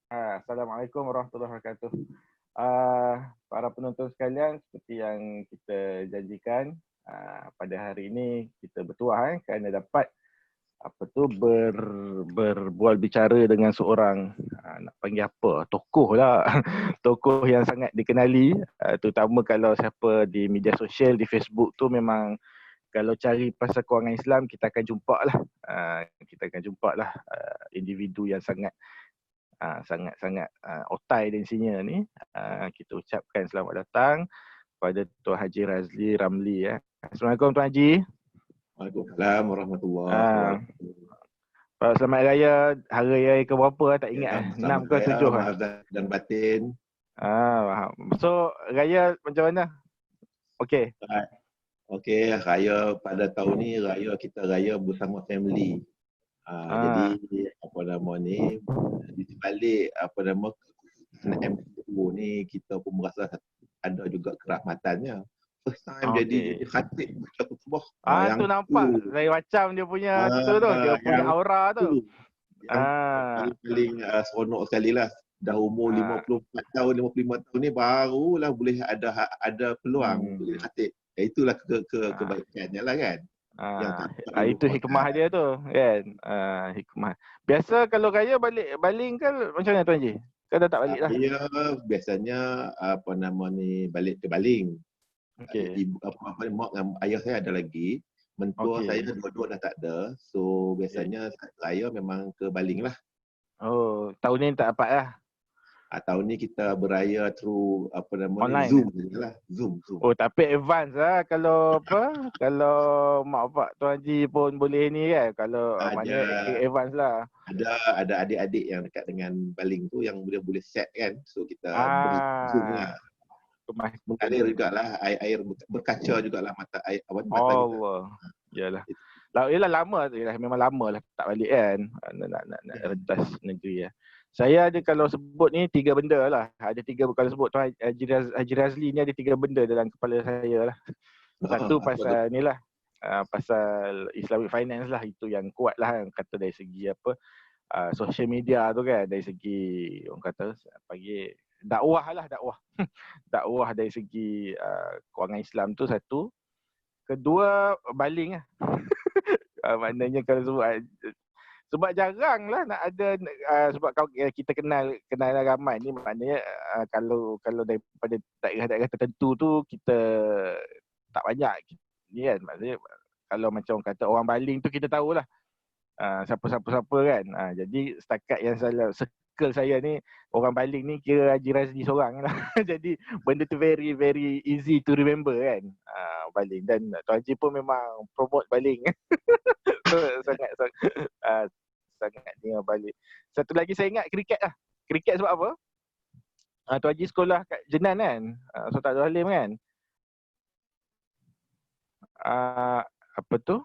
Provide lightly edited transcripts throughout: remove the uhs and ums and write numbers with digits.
Assalamualaikum warahmatullahi wabarakatuh. Para penonton sekalian, seperti yang kita janjikan, pada hari ini kita bertuah kerana dapat berbual bicara dengan seorang, nak panggil apa, tokoh lah. Tokoh yang sangat dikenali, terutama kalau siapa di media sosial, di Facebook tu memang kalau cari pasal kewangan Islam, kita akan jumpa lah. Individu yang sangat otai dan senior ni. Kita ucapkan selamat datang kepada Tuan Haji Razli Ramli. Assalamualaikum Tuan Haji. Waalaikumsalam warahmatullahi Ah, wabarakatuh. Selamat Hari Raya. Hari Raya ke berapa tak ingat? 6 ke 7? Maaf dan batin. So Raya macam mana? Okey. Okey, raya pada tahun ni kita raya bersama family. Jadi apa nama ni, di sebalik MCO ni kita pun merasa ada juga kerahmatannya. First time jadi khatib baca khutbah. Tu nampak lain macam dia punya dia punya aura tu. Yang paling seronok sekali lah. Dah umur 54 tahun, 55 tahun ni barulah boleh ada peluang untuk jadi khatib. Itulah kebaikannya lah kan. Itu hikmah dia tu kan. Hikmah. Biasa kalau raya baling kan macam mana Tuan Haji? Kan dah tak balik lah. Ya, biasanya balik ke baling. Okey. Ibu mak dengan ayah saya ada lagi. Mentua saya dua-dua dah tak ada. So biasanya raya memang ke baling lah. Oh, tahun ni tak dapat lah. Tahun ni kita beraya through online Zoom sajalah. Zoom. Oh, tapi advance lah kalau kalau mak bapak Tuan Haji pun boleh ni kan. Kalau maknanya advance lah. Ada adik-adik yang dekat dengan baling tu yang boleh set kan. So kita beri Zoom lah. Mengalir jugalah air berkaca jugalah mata air mata Allah. Yalah. Yalah lama tu, memang lama lah tak balik kan. Nak rentas negeri ya. Saya ada kalau sebut ni 3 benda lah. Ada 3 kalau sebut Tuan Haji Razli ni ada 3 benda dalam kepala saya lah. Satu pasal ni lah. Pasal Islamic Finance lah. Itu yang kuat lah kata dari segi social media tu kan. Dari segi orang kata panggil dakwah lah dakwah dari segi kewangan Islam tu satu. Kedua baling lah. Maknanya kalau sebab jarang lah nak ada sebab kita kenal ramai ni, maknanya kalau daripada daerah-daerah tertentu tu kita tak banyak ni kan. Maksudnya kalau macam orang kata orang baling tu kita tahulah siapa-siapa kan. Jadi setakat yang circle saya ni orang baling ni kira Haji Razli seorang lah. Jadi benda tu very very easy to remember kan. Baling dan Tuan Haji pun memang promote baling. sangat dengar balik. Satu lagi saya ingat kriket lah. Kriket sebab apa? Tuan Haji sekolah kat Jenan kan? Sultan Abdul Halim kan? Apa tu?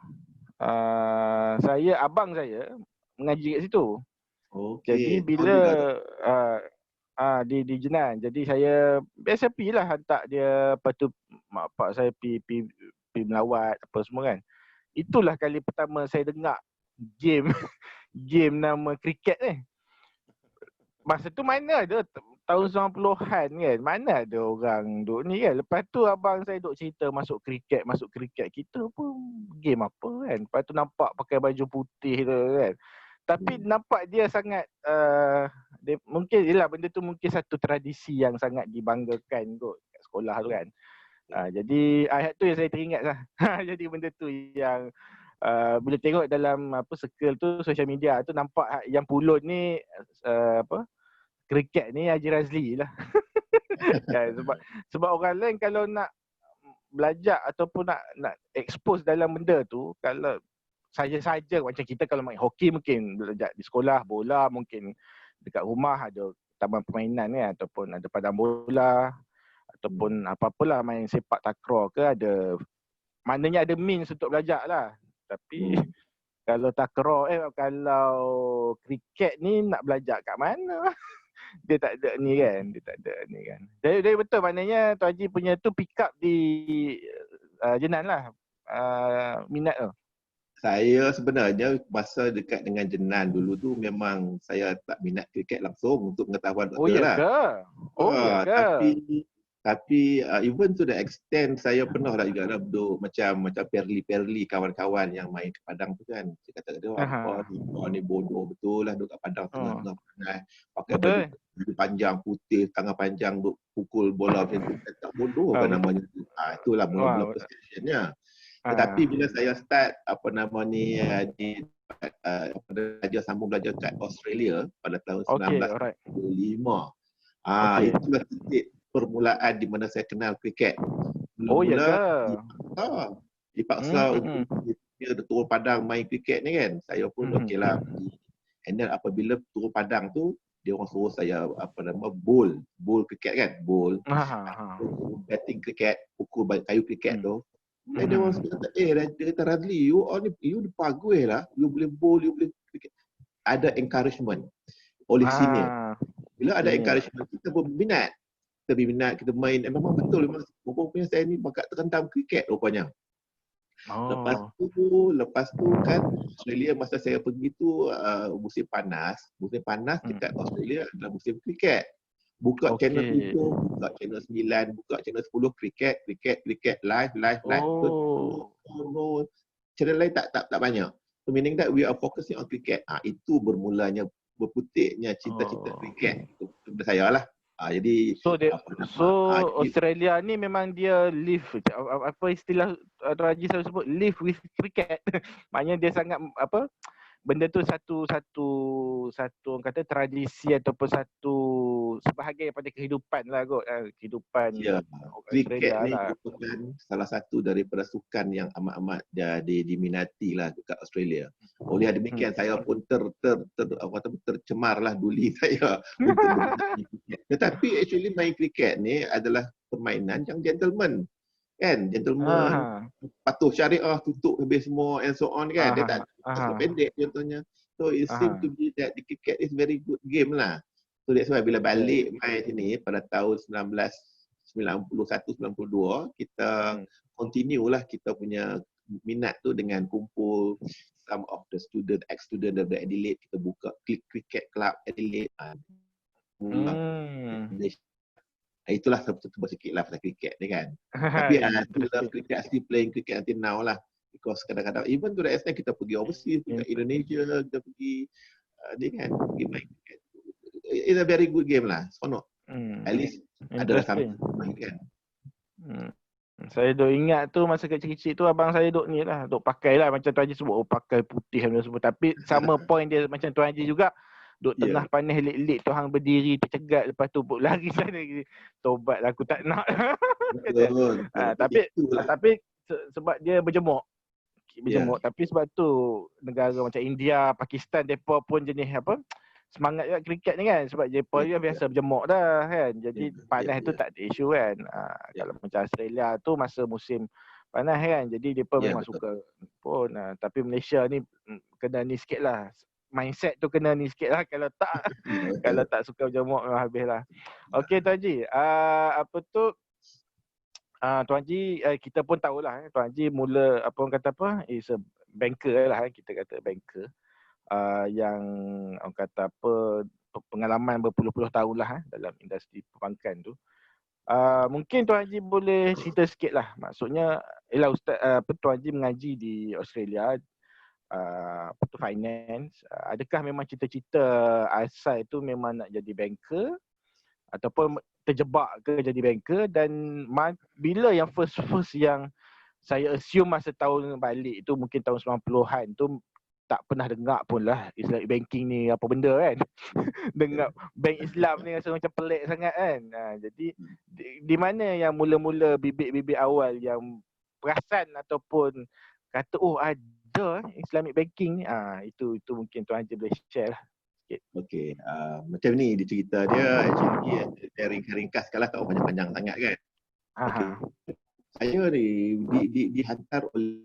Abang saya mengaji kat situ. Jadi bila di Jenan, jadi saya biasa pergi lah hantar dia, lepas tu mak pak saya pergi melawat apa semua kan. Itulah kali pertama saya dengar game nama kriket ni. Masa tu mana ada tahun 90-an kan. Mana ada orang duk ni kan. Lepas tu abang saya duk cerita masuk kriket. Kita pun game apa kan. Lepas tu nampak pakai baju putih tu kan. Tapi nampak dia sangat dia, mungkin yelah benda tu mungkin satu tradisi yang sangat dibanggakan kot kat sekolah tu kan. Jadi ayat tu yang saya teringat lah. Jadi benda tu yang bila tengok dalam circle tu social media tu nampak yang pulun ni kriket ni Haji Razli lah. sebab orang lain kalau nak belajar ataupun nak expose dalam benda tu, kalau saja-saja macam kita kalau main hoki mungkin belajar di sekolah, bola mungkin dekat rumah ada taman permainan ni ataupun ada padang bola ataupun apa-apalah main sepak takraw ke ada, maknanya ada means untuk belajar lah. Tapi kalau takraw kalau kriket ni nak belajar kat mana? Dia tak ada ni kan. Jadi betul maknanya Tuan Haji punya tu pick up di Jenan lah minat tu. Saya sebenarnya masa dekat dengan Jenan dulu tu memang saya tak minat kriket langsung untuk pengetahuan Oh doktor ya lah. ke? Oh ya ke? Tapi even to the extent saya pernah lah juga duduk macam Perli kawan-kawan yang main ke Padang tu kan. Saya kata dia apa ni bodoh betul lah duduk kat Padang Oh, tengah-tengah panas pakai betul. baju panjang putih, tangan panjang duk pukul bola macam tu. Tak bodoh kan Betul. namanya tu. Itulah mula-mula Wah, perceptionnya. ah, Tetapi bila saya start apa nama ni belajar sambung belajar kat Australia pada tahun okay, alright. 1995. Okay. Itulah titik permulaan di mana saya kenal kriket. Oh ya ke? Mula-mula dipaksa untuk dia turun padang main kriket ni kan. Saya pun okeylah pergi. And then apabila turun padang tu dia orang suruh saya bowl kriket kan, bowl batting kriket, pukul kayu kriket tu. Dan dia orang kata, dia kata Radli, you bagus lah, you boleh bowl, you boleh kriket. Ada encouragement oleh senior. Bila ada encouragement, kita berminat. Kita main. Memang betul, memang rupanya saya ni bakat terhentam kriket rupanya. Lepas tu kan Australia masa saya pergi tu musim panas. Musim panas dekat Australia adalah musim kriket. Buka channel 7, buka channel 9, buka channel 10 kriket live. No, channel lain tak banyak. So meaning that we are focusing on cricket. Itu bermulanya berputiknya cita-cita kriket kepada saya lah. Jadi Australia ni memang dia live apa istilah Raji selalu sebut live with cricket. Maknanya dia sangat apa benda tu satu orang kata tradisi ataupun satu sebahagian daripada kehidupan lah kot. Kehidupan kriket Australia ni lah. merupakan salah satu daripada sukan yang amat-amat diminati lah dekat Australia. Oleh demikian saya pun tercemar lah duli saya untuk bermain kriket. Tetapi actually main kriket ni adalah permainan yang gentleman. Kan? Gentleman, patuh syariah, tutup habis semua and so on kan. Dia tak pendek contohnya. So it seems to be that the cricket is very good game lah. So that's why bila balik main sini pada tahun 1991-92, kita continue lah kita punya minat tu dengan kumpul some of the ex-student dari Adelaide. Kita buka cricket club Adelaide. Itulah sebab sikit lah pasal cricket ni kan. Tapi I still love cricket, I still playing cricket until now lah. Because kadang-kadang even to the extent kita pergi overseas, ke Indonesia, kita pergi ni kan, pergi main cricket. It's a very good game lah, seronok. At least ada something main kan. Saya duk ingat tu masa kecil-kecil tu abang saya duk ni lah, duk pakai lah macam Tuan Haji sebut, pakai putih dan semua. Tapi sama point dia macam Tuan Haji juga. Duk tengah panas lik-lik tu hang berdiri tercegat, lepas tu lari sana tobat lah, aku tak nak. Betul. Tapi sebab dia berjemuk. Tapi sebab tu negara macam India, Pakistan depa pun jenis apa semangat juga kriket ni kan, sebab depa dia biasa berjemuk dah kan. Jadi panas tu tak ada isu kan. Kalau macam Australia tu masa musim panas kan, jadi depa memang suka pun. Tapi Malaysia ni kena ni sikit lah, mindset tu kena ni sikit lah. Kalau tak suka berjemuk memang habis lah. Okey Tuan Haji, apa tu Tuan Haji, kita pun tahulah Tuan Haji mula apa orang kata apa, is a banker lah, kita kata banker yang orang kata apa pengalaman berpuluh-puluh tahun lah dalam industri perbankan tu. Mungkin Tuan Haji boleh cerita sikit lah, maksudnya Ustaz Tuan Haji mengaji di Australia, finance, adakah memang cita-cita asal itu memang nak jadi banker ataupun terjebak ke jadi banker, dan bila yang first yang saya assume masa tahun balik tu mungkin tahun 90-an tu tak pernah dengar pun lah Islamic banking ni apa benda kan. Dengar bank Islam ni rasa macam pelik sangat kan. Jadi di mana yang mula-mula bibit-bibit awal yang perasan ataupun kata ada Islamic banking ni, itu mungkin Tuan Haji boleh share lah sikit. Okey, macam ni dia cerita dia, actually dia ringkas lah, tak panjang-panjang sangat kan. Okay. Saya ni dihantar oleh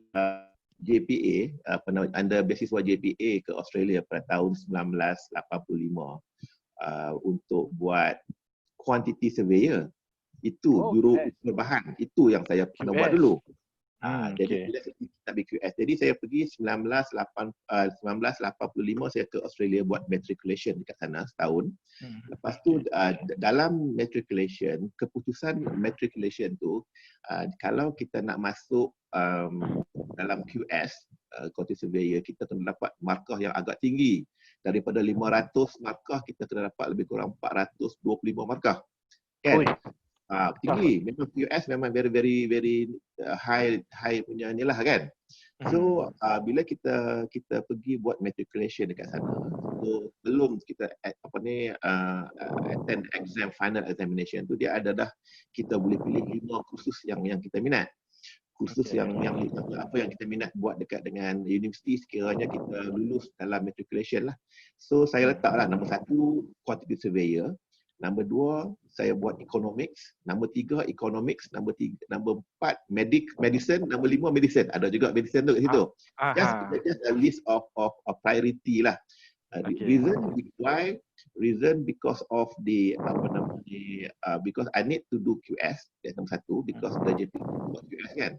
JPA, under beasiswa JPA ke Australia pada tahun 1985 untuk buat quantity surveyor. Itu biro ukur bahan, itu yang saya pernah buat dulu. Jadi Okey. bila kita BQS. Jadi saya pergi 1985 saya ke Australia buat matriculation dekat sana setahun. Lepas tu dalam matriculation, keputusan matriculation tu kalau kita nak masuk dalam QS quantity surveyor, kita kena dapat markah yang agak tinggi. Daripada 500 markah kita kena dapat lebih kurang 425 markah. Kan? Ui. Tinggi. Memang QS memang very high punya ni lah kan. So bila kita pergi buat matriculation dekat sana, so belum kita attend exam, final examination tu, dia ada dah kita boleh pilih 5 kursus yang kita minat. Kursus yang apa yang kita minat buat dekat dengan universiti sekiranya kita lulus dalam matriculation lah. So saya letaklah nombor 1 quantity surveyor, nombor 2 saya buat economics, nombor 3 economics, nombor 4 medicine, nombor 5 medicine. Ada juga medicine tu kat situ. Just a list of priority lah. Reason because of the because I need to do QS. That's nombor 1 because the JP buat QS kan.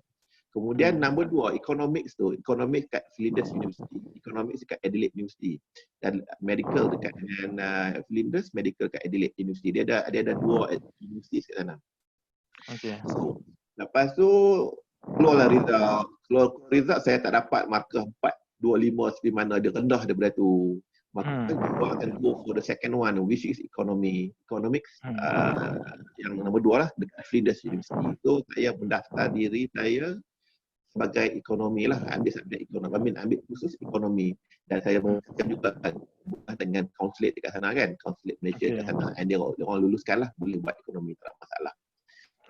Kemudian nombor 2 economics tu, economics kat Flinders University, economics dekat Adelaide University, dan medical dekat dengan Flinders, medical kat Adelaide University. Dia ada 2 universiti kat sana. So, lepas tu keluarlah result saya tak dapat markah 425 seperti mana, dia rendah daripada tu. Maka kita akan go for the second one, which is economics yang nombor 2 lah dekat Flinders University. So saya mendaftar diri saya sebagai ekonomi lah, ambil subjek ekonomi, ambil khusus ekonomi, dan saya bekerja juga dengan consulate dekat sana kan, consulate Malaysia dekat sana, and dia orang luluskan lah, boleh buat ekonomi, tak ada masalah.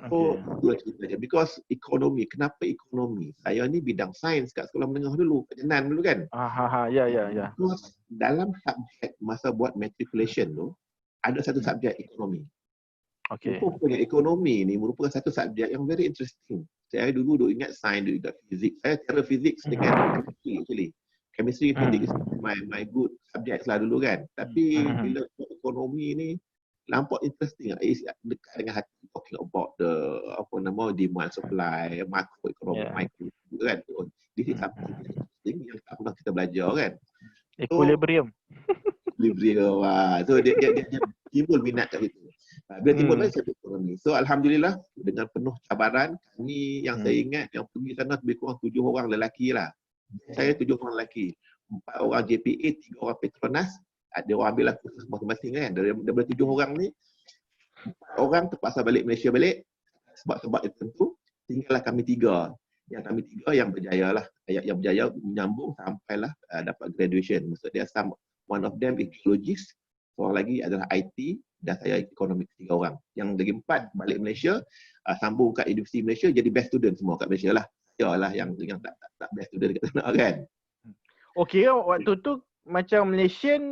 So itulah ceritanya. Because ekonomi, kenapa ekonomi? Saya ni bidang sains kat sekolah menengah dulu, kat Jenan dulu kan. Ya. Because dalam subjek masa buat matriculation tu, ada satu subjek ekonomi. Rupanya ekonomi ni merupakan satu subjek yang very interesting. Saya dulu ingat sains, ingat fizik. Saya cara fizik dengan chemistry actually. Chemistry physics is my good subjects lah dulu kan. Tapi bila ekonomi ni nampak interesting lah. Dekat dengan hati, talking about the demand supply, macroeconomic, micro kan. This is something interesting yang tak pernah kita belajar kan. Equilibrium. So dia timbul minat kat situ. Bila timbul minat saya ekonomi. So alhamdulillah dengan penuh cabaran, kami yang saya ingat yang pergi sana lebih kurang 7 orang lelaki lah. Saya 7 orang lelaki. 4 orang JPA, 3 orang Petronas. Dia orang ambil lah kursus masing-masing kan. Daripada 7 orang ni, 4 orang terpaksa balik Malaysia balik. Sebab-sebab tertentu, tinggallah kami 3. Yang kami 3 yang berjaya lah. Yang berjaya menyambung sampailah dapat graduation. Maksudnya one of them is geologist, seorang lagi adalah IT, dan saya ekonomi 3 orang. Yang lagi 4 balik Malaysia, sambung kat Universiti Malaysia, jadi best student semua kat Malaysia lah. Saya lah yang tak best student kat sana kan. Okey, waktu tu macam Malaysian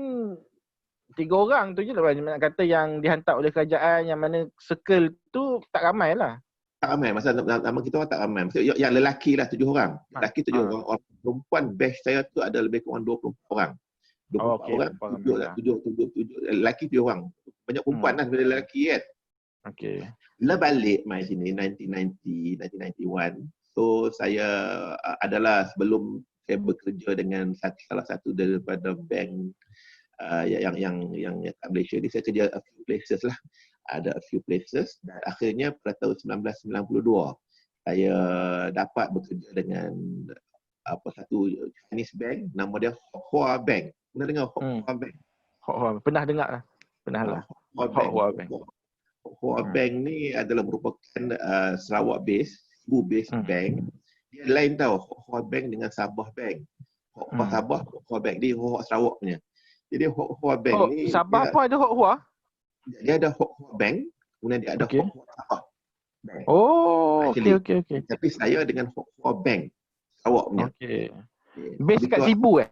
3 orang tu je lah nak kata yang dihantar oleh kerajaan, yang mana circle tu tak ramai lah. Tak ramai, masa nama kita orang tak ramai. Maksudnya yang lelaki lah 7 orang. Lelaki 7 orang. Orang perempuan batch saya tu ada lebih kurang 24 orang. 24 orang, 7 lelaki 7 orang. Banyak perempuan lah daripada lelaki kan. Bila balik mai sini 1991. So saya adalah sebelum saya bekerja dengan salah satu daripada bank yang kat Malaysia ni, saya kerja a few places lah. Ada a few places, dan akhirnya pada tahun 1992 saya dapat bekerja dengan satu Chinese bank, nama dia Hua Bank. Pernah dengar Hua Bank? Pernah dengar lah. Pernah lah. Hua Bank. Hua Bank ni adalah merupakan Sarawak base, Cebu base bank. Dia lain tau, Hua Bank dengan Sabah Bank. Hua Sabah, Hua Bank ni Hua Sarawak punya. Jadi Hua Bank ni Sabah pun ada Hua? Dia ada Hua Bank, kemudian dia ada Hua Sabah Bank. Okey. Tapi saya dengan Hua Bank Sarawak punya. Base kat Cebu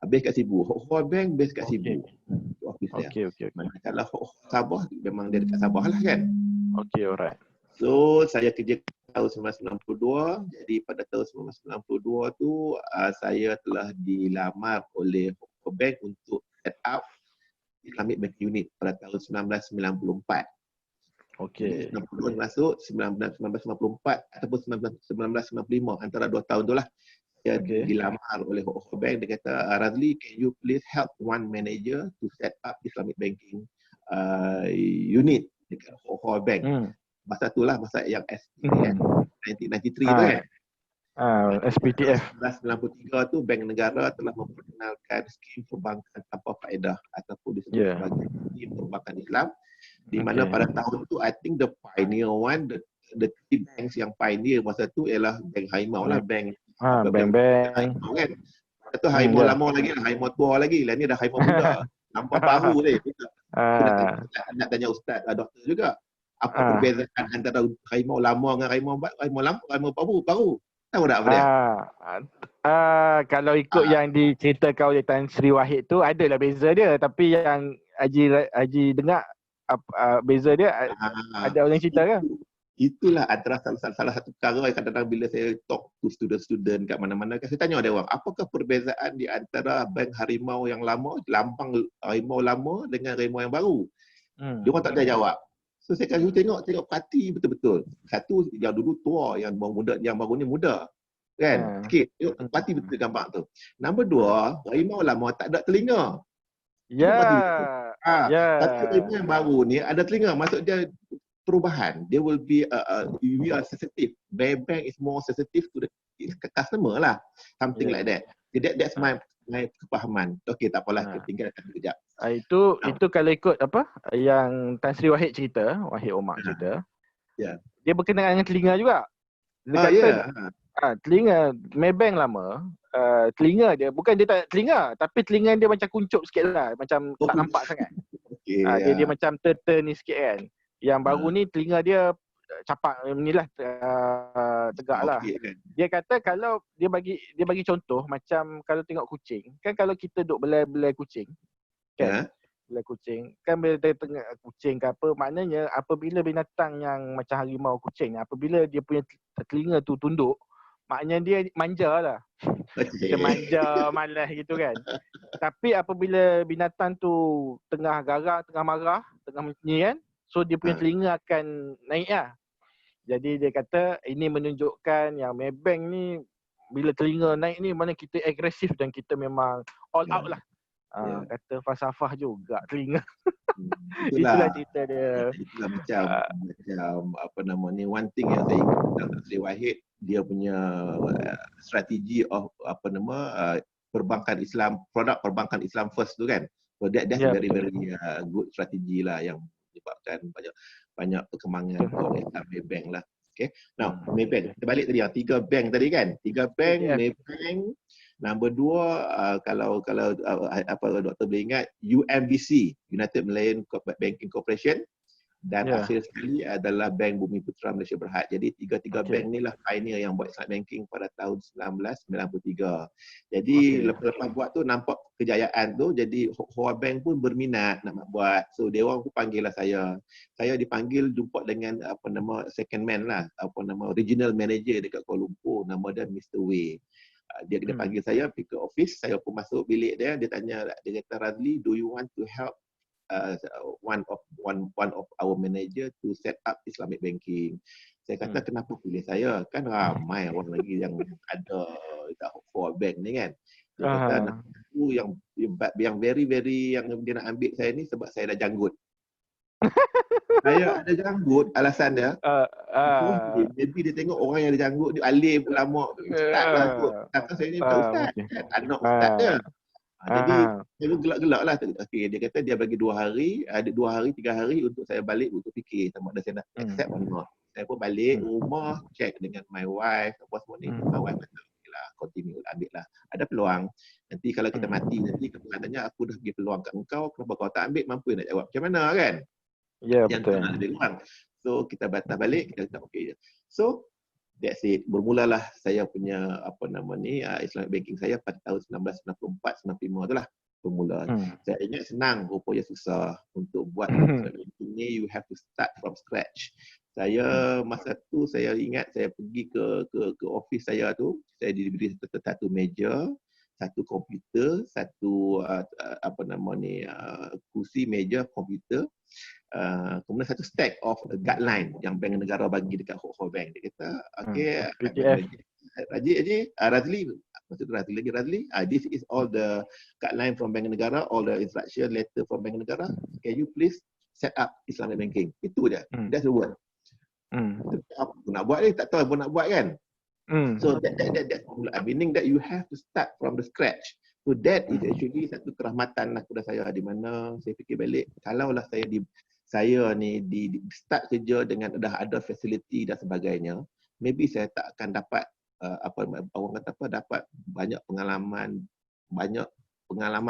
Base kat Cebu. Hua Bank base kat Cebu. Okey. Kalau Hua Sabah memang dia dekat Sabah lah kan. Okey, alright. So saya kerja tahun 1992. Jadi pada tahun 1992 tu saya telah dilamar oleh Hua Bank untuk set up Islamic Bank Unit pada tahun 1994. Okey. 90 masuk 1994 ataupun 1995, antara 2 tahun tu lah. Dia Okey. dilamar oleh Ho Bank. Dia kata, Razli, can you please help one manager to set up Islamic banking unit dekat Ho Bank. Masa tu lah, masa yang SPTF 1993 tu kan. SPTF. 1993 tu Bank Negara telah memperkenalkan skim perbankan tanpa faedah ataupun disebut sebagai skim perbankan Islam, di mana pada tahun tu I think the pioneer one, the three banks yang pioneer masa tu ialah Bank Haimau lah, bank Haimau kan. Itu Haimau lama lagi lah, Haimau tua lagi lah, ni dah Haimau muda. Nampak baru ni. Nak tanya Ustaz, doktor juga. Apa perbezaan antara Haimau lama dengan Haimau baru? Tahu tak apa dia? Kalau ikut yang diceritakan oleh Tan Sri Wahid tu, adalah beza dia. Tapi yang Haji dengar beza dia, ada orang cerita ke? Itulah antara salah satu perkara yang kadang-kadang bila saya talk to student-student kat mana-mana, saya tanya dia orang, apakah perbezaan di antara bank Harimau yang lama, lambang Harimau lama dengan Harimau yang baru? Dia orang tak ada jawab. So saya kasi tengok parti betul-betul. Satu yang dulu tua, yang muda, yang baru ni muda. Kan? Sikit. Tengok parti betul gambar tu. Nombor 2, Harimau lama tak ada telinga. Tapi Harimau yang baru ni ada telinga. Maksud dia perubahan. Dia will be we are sensitive. Bank is more sensitive to the customer lah. Something like that. Jadi that's my kepahaman. Okey, tak apalah, tinggalkan sekejap. Itu kalau ikut apa yang Tan Sri Wahid cerita, Wahid Omar cerita. Dia berkenaan dengan telinga juga. Dia kata telinga Maybank lama, telinga dia bukan dia tak telinga, tapi telinga dia macam kuncup sikit lah, macam tak nampak sangat. Dia macam turn ni sikit kan. Yang baru ni telinga dia capak inilah, tegak lah. Dia kata kalau dia bagi contoh, macam kalau tengok kucing, kan kalau kita duk belai-belai kucing kan, belai kucing kan, bila dia tengok kucing ke apa, maknanya apabila binatang yang macam harimau, kucing, apabila dia punya telinga tu tunduk, maknanya dia manja lah. Dia manja, malas gitu kan. Tapi apabila binatang tu tengah garang, tengah marah, tengah ni kan, so dia punya telinga akan naik lah. Jadi dia kata ini menunjukkan yang Maybank ni bila telinga naik ni, mana kita agresif dan kita memang all out lah. Kata falsafah juga telinga. Itulah cerita dia. Itulah macam apa nama ni, one thing yang saya ingat tentang Sri Wahid, dia punya strategi of apa nama perbankan Islam, produk perbankan Islam first tu kan. So that's very good strategi lah yang menyebabkan banyak perkembangan orang Islam Maybank lah. Okay. Now, Maybank. Kita balik tadi yang 3 bank tadi kan. 3 bank, Maybank. Nombor 2, kalau apa doktor boleh ingat, UMBC, United Malayan Banking Corporation. Dan akhir sekali adalah Bank Bumi Putra Malaysia Berhad. Jadi 3 bank ni lah pioneer yang buat Islamic banking pada tahun 1993. Jadi lepas buat tu nampak kejayaan tu, jadi Hoa Bank pun berminat nak buat. So dia orang pun panggil lah saya. Saya dipanggil jumpa dengan apa nama second man lah, apa nama regional manager dekat Kuala Lumpur, nama dia Mr. Wei. Dia panggil saya pergi ke office, saya pun masuk bilik dia tanya, dia kata, Razli, do you want to help one of our manager to set up Islamic banking? Saya kata, kenapa pilih saya? Kan ramai orang lagi yang ada for bank ni kan. Dia kata, aku yang very yang dia nak ambil saya ni sebab saya dah janggut. Saya ada janggut, alasan dia. Maybe dia tengok orang yang ada janggut, dia alim, ulama, ustaz lah kot. Tapi saya ni bukan ustaz, kan? Anak ustaz dia. Jadi saya pun gelak-gelak lah. Okay, dia kata dia bagi 2 hari, ada 2 hari, 3 hari untuk saya balik untuk fikir sama ada saya nak accept atau not. Saya pun balik rumah, check dengan my wife, apa semua ni. My wife kata, okay lah, continue, ambil lah. Ada peluang. Nanti kalau kita mati, nanti Tuhan tanya, aku dah bagi peluang kat engkau, kenapa kau tak ambil, mampu nak jawab macam mana kan? Yang betul. Lebih kurang. So kita batas balik, kita kata okay je. So that's it. Bermulalah saya punya apa nama ni Islamic banking saya pada tahun 1994-95 tu lah bermula. Saya ingat senang, rupanya susah untuk buat Islamic banking ni. You have to start from scratch. Saya masa tu saya ingat saya pergi ke office saya tu, saya diberi satu meja, satu komputer, satu apa nama ni kursi, meja, komputer. kemudian satu stack of guideline yang Bank Negara bagi dekat Ho Bank. Dia kata, okay, PTF. Razli, maksud Razli, this is all the guideline from Bank Negara, all the instruction letter from Bank Negara. Can you please set up Islamic banking? Itu je. That's the word. Apa nak buat ni? Tak tahu apa nak buat kan? So that meaning that you have to start from the scratch. So that is actually satu kerahmatan lah kepada saya, di mana saya fikir balik, kalaulah saya di start kerja dengan dah ada facility dan sebagainya, maybe saya tak akan dapat dapat banyak pengalaman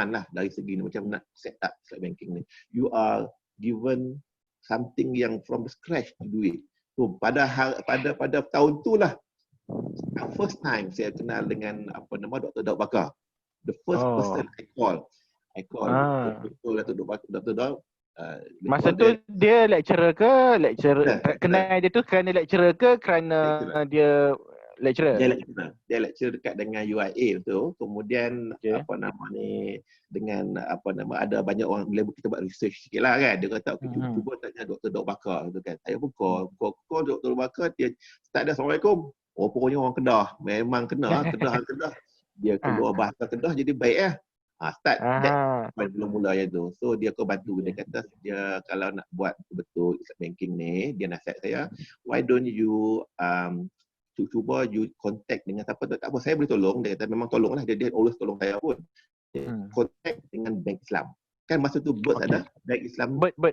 lah dari segi ni, macam nak set up banking ni. You are given something yang from the scratch to do it. So pada tahun tu lah first time saya kenal dengan Dr. Daud Bakar. The first person I call Dr. Daud. Masa tu dia lecturer ke? Kenal dia tu kerana lecturer ke kerana dia lecturer? Dia lecturer dekat dengan UIA tu. Kemudian ada banyak orang, bila kita buat research sikit lah kan, dia kata cuba tanya Dr. Daud Bakar tu kan. Saya pun call Dr. Daud Bakar, dia start dia, Assalamualaikum. Pokoknya orang Kedah, memang Kedah. Dia keluar bahasa Kedah jadi baik lah. Start mula-mula yang tu. So dia kau bantu, dia kata dia kalau nak buat betul banking ni, dia nasihat saya, why don't you cuba you contact dengan siapa, tak apa saya boleh tolong. Dia kata memang tolonglah, dia always tolong saya pun. Contact dengan Bank Islam. Kan masa tu BERT ada, Bank Islam. BERT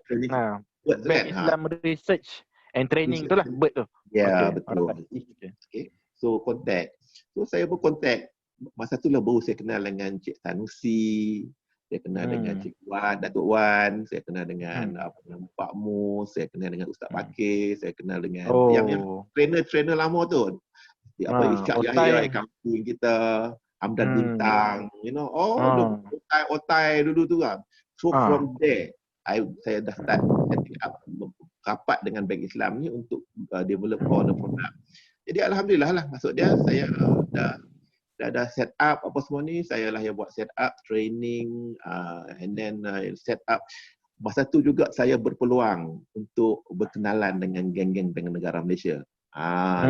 Bank Islam Research and Training tu lah, BERT tu. Ya, betul. Okay. So contact. So saya pun contact. Masa tu lah baru saya kenal dengan Cik Sanusi, saya kenal dengan Cik Wan, Datuk Wan, saya kenal dengan Pak Mus, saya kenal dengan Ustaz Bakir, saya kenal dengan yang trainer lama tu. Ishak Yahya, kampung kita, Hamdan Bintang, Otai dulu tu kan. So from there, saya dah start setting up rapat dengan Bank Islam ni untuk develop all the product. Jadi alhamdulillah lah, maksud dia saya dah set up apa semua ni, saya lah yang buat set up training, and then set up. Masa tu juga saya berpeluang untuk berkenalan dengan geng-geng Bank Negara Malaysia.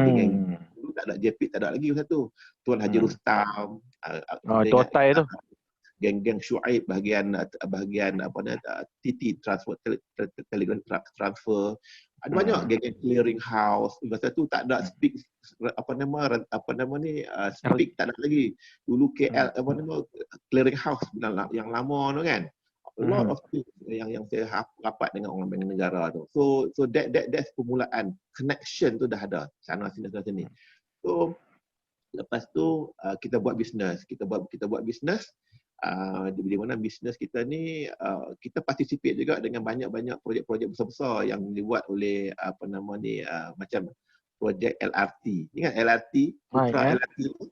Geng dulu tak ada JP, tak ada lagi masa tu. Tuan Haji Rustam, Totai tu. Geng-geng Syuaib bahagian TT transfer, telegram transfer. Ada banyak geng-geng clearing house. Masa tu tak ada speak speak tak ada lagi. Dulu KL clearing house yang lama tu kan. A lot of things yang saya rapat dengan orang Bank Negara tu. So that's permulaan. Connection tu dah ada sana sini. So lepas tu kita buat bisnes. Kita buat bisnes. Di mana bisnes kita ni kita participate juga dengan banyak-banyak projek-projek besar-besar yang dibuat oleh macam projek LRT. Ingat LRT? LRT tu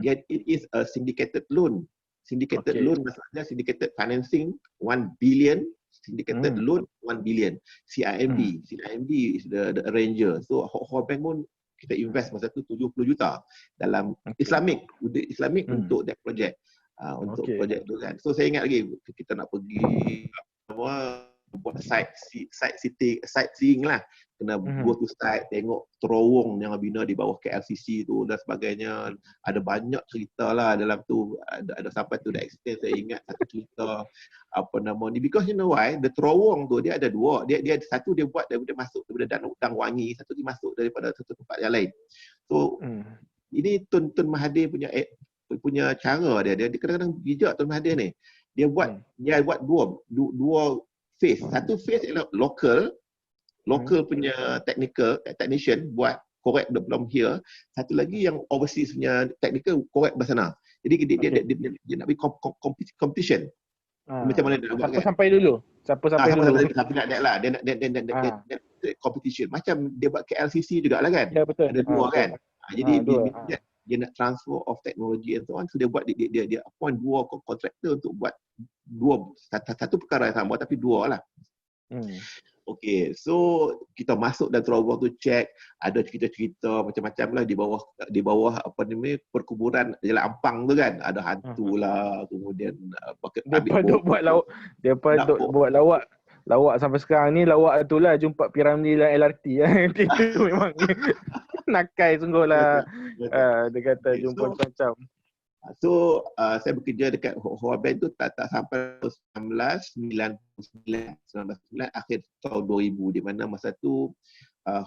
it is a syndicated loan. Syndicated loan maksudnya syndicated financing 1 billion, syndicated loan 1 billion. CIMB is the arranger. So Ho Bank pun kita invest masa tu 70 juta dalam Islamic untuk that project. Untuk projek tu kan. So saya ingat lagi kita nak pergi buat sightseeing lah. Kena go to site, tengok terowong yang bina di bawah KLCC tu dan sebagainya. Ada banyak cerita lah dalam tu. Ada sampai tu the extent saya ingat satu cerita because you know why, the terowong tu dia ada dua. Dia satu dia buat daripada masuk daripada Dang Wangi, satu dia masuk daripada satu tempat yang lain. So ini Tun Mahathir punya cara dia kadang-kadang bijak Tuan Mahathir ni. Dia buat dua phase. Satu phase ialah local punya technician buat correct the problem here. Satu lagi yang overseas punya technical correct belah sana. Jadi dia nak bagi competition. Macam mana dia buat kan? Siapa sampai dulu. Tapi nak lah. Dia nak competition. Macam dia buat KLCC jugalah kan? Ya, betul. Ada dua kan? Jadi dia nak transfer of technology and so on. So dia buat dia appoint dua kontraktor untuk buat satu perkara yang sama tapi dua lah. Okay, so kita masuk dan terowong tu check, ada cerita-cerita macam-macam lah di bawah perkuburan Jalan Ampang tu kan, ada hantu lah, kemudian depa duk buat lawak Lawak sampai sekarang ni lawak tu lah jumpa Piramli dan LRT Itu memang nakai sungguh lah. Betul. Dia kata Okay, jumpa macam. Saya bekerja dekat Hoa Bank tu tak sampai 1999 akhir tahun 2000, di mana masa tu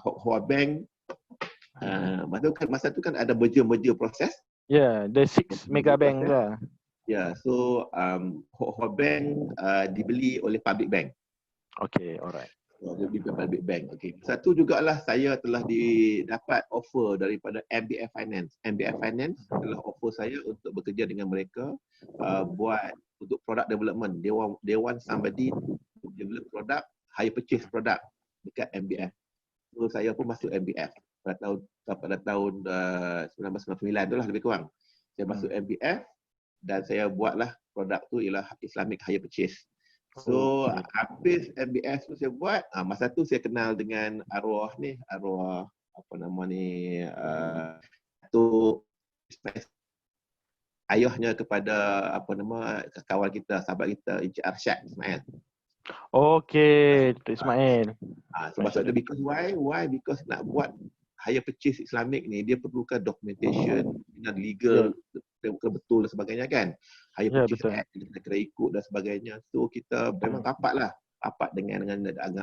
Hoa Bank masa tu kan ada merger proses. The 6 mega bank lah. Hoa Bank dibeli oleh Public Bank. Okay, alright. Dibeli oleh Public Bank. Okay. Satu jugalah saya telah dapat offer daripada MBF Finance. MBF Finance telah offer saya untuk bekerja dengan mereka buat untuk product development. They want somebody to develop product, hire purchase product dekat MBF. So saya pun masuk MBF pada tahun 1999 tu lah lebih kurang. Saya masuk MBF dan saya buatlah produk tu ialah Islamic Hire Purchase. So habis MBS tu saya buat, masa tu saya kenal dengan arwah apa nama ni, Datuk ayahnya kepada apa nama kawan kita, sahabat kita Encik Arsyad Ismail. Okay, Ismail. Sebab tu because why? Because nak buat hire purchase Islamic ni dia perlukan documentation dengan legal betul dan sebagainya kan. Hire purchase act kita kena ikut dan sebagainya. So kita memang rapat dengan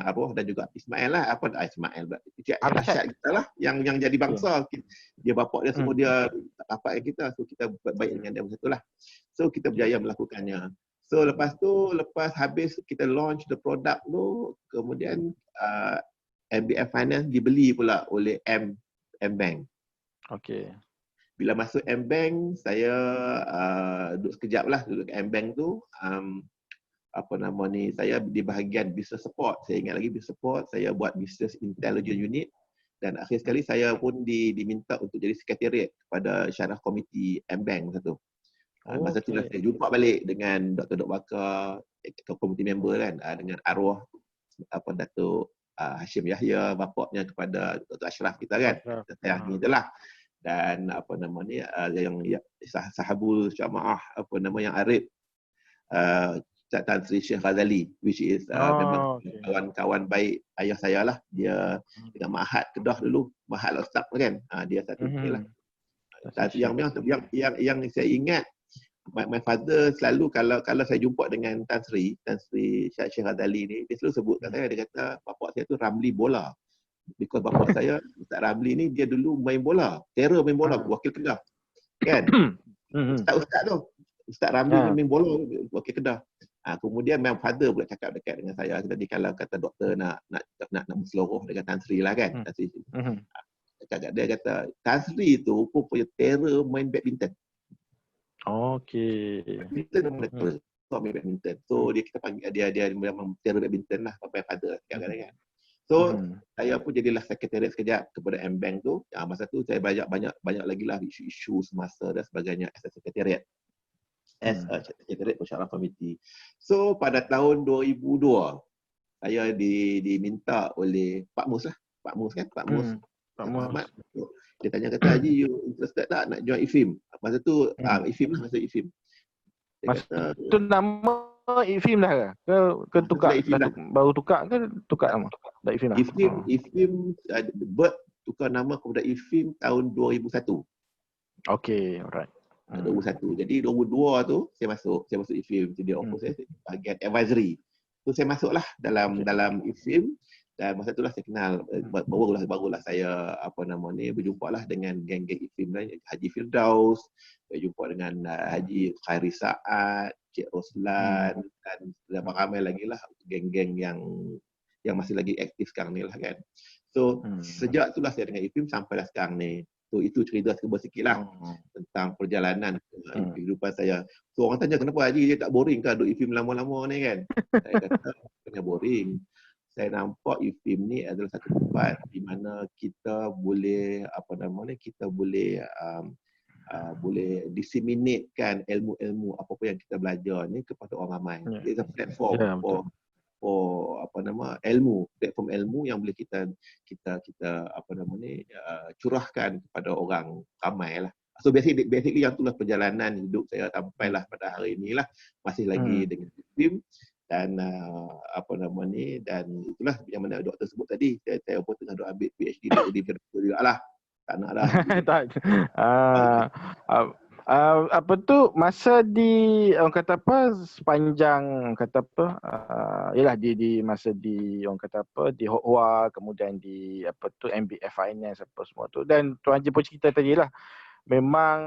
arwah dan juga Ismail lah, Ismail Arsyad kita lah yang jadi bangsa. Dia bapak dia semua dia rapat dengan kita. So kita baik dengan dia macam itulah. So kita berjaya melakukannya. So lepas habis kita launch the product tu, kemudian MBF Finance dibeli pula oleh M Bank. Okay. Bila masuk M Bank, saya duduk sekejap lah duduk kat M Bank tu. Saya di bahagian business support. Saya ingat lagi business support, saya buat business intelligence unit. Dan akhir sekali saya pun diminta untuk jadi sekretariat kepada syarah komiti M Bank masa tu. Masa tu saya jumpa balik dengan Dr. Bakar, komiti member kan, dengan arwah Datuk Hashim Yahya, bapaknya kepada Dr. Ashraf kita kan. Yang itulah. Dan yang sahabul jamaah yang Arif Tan Sri Syekh Ghazali, which is memang kawan-kawan baik ayah saya lah. Dia dengan Mahat Kedah dulu, Mahat Al-Ustaz kan. Dia satu inilah. Yang saya ingat, my father selalu kalau saya jumpa dengan Tan Sri Syekh Ghazali ni, dia selalu sebut kat saya, dia kata bapak saya tu Ramli bola. Because bapak saya Ustaz Ramli ni dia dulu main bola, terror main bola, wakil Kedah. Kan? Ustaz tu. Ustaz Ramli main bola, wakil Kedah. Kemudian my father pula cakap dekat dengan saya tadi, kalau kata doktor nak berseluruh dengan Tan Sri lah kan. Tan Sri. Dia kata Tan Sri tu pun punya terror main badminton. Badminton main badminton. So kita panggil dia memang terror badminton lah, my father kadang-kadang kan. So saya pun jadilah sekretariat sekejap kepada M Bank tu. Masa tu saya banyak lagi lah isu-isu semasa dan sebagainya as a sekretariat. Sekretariat Musyawarah Komiti. So pada tahun 2002 saya diminta oleh Pak Mus lah. Pak Mus Muhammad. Dia tanya kata, Haji, you interested tak nak join IFIM? Masa tu IFIM lah, masa IFIM. Masa tu nama IFIM dah ke tukar? Baru tukar ke tukar nama? Dah IFIM lah. IFIM tukar nama kepada IFIM tahun 2001. Okay, alright. 2001. Jadi 2002 tu saya masuk IFIM. Jadi offer saya bahagian advisory. So saya masuklah dalam IFIM. Dan masa itulah saya kenal, barulah saya berjumpalah dengan geng-geng IFIM lain, Haji Firdaus, saya jumpa dengan Haji Khairi Saad, Cik Roslan dan ramai lagi lah geng-geng yang masih lagi aktif sekarang ni lah kan. So sejak itulah saya dengan IFIM sampailah sekarang ni. So itu cerita sikit lah tentang perjalanan kehidupan saya. So orang tanya kenapa Haji dia tak boring ke duduk IFIM lama-lama ni kan? Saya kata kena boring. Saya nampak IFIM ni adalah satu tempat di mana kita boleh boleh disseminatekan ilmu-ilmu apa-apa yang kita belajar ni kepada orang ramai. It's a platform platform ilmu yang boleh kita curahkan kepada orang ramai lah. So basically yang itulah perjalanan hidup saya sampailah pada hari inilah, masih lagi dengan IFIM. dan apa nama ni, dan itulah yang mana doktor sebut tadi. Saya pun tengah duk ambil PhD di juga lah. Tak nak dah. Tak. Apa tu masa di orang kata apa sepanjang kata apa yalah di masa di orang kata apa di Hokwa, kemudian di apa tu MBA Finance apa semua tu, dan Tuan Haji pun cerita tadi lah memang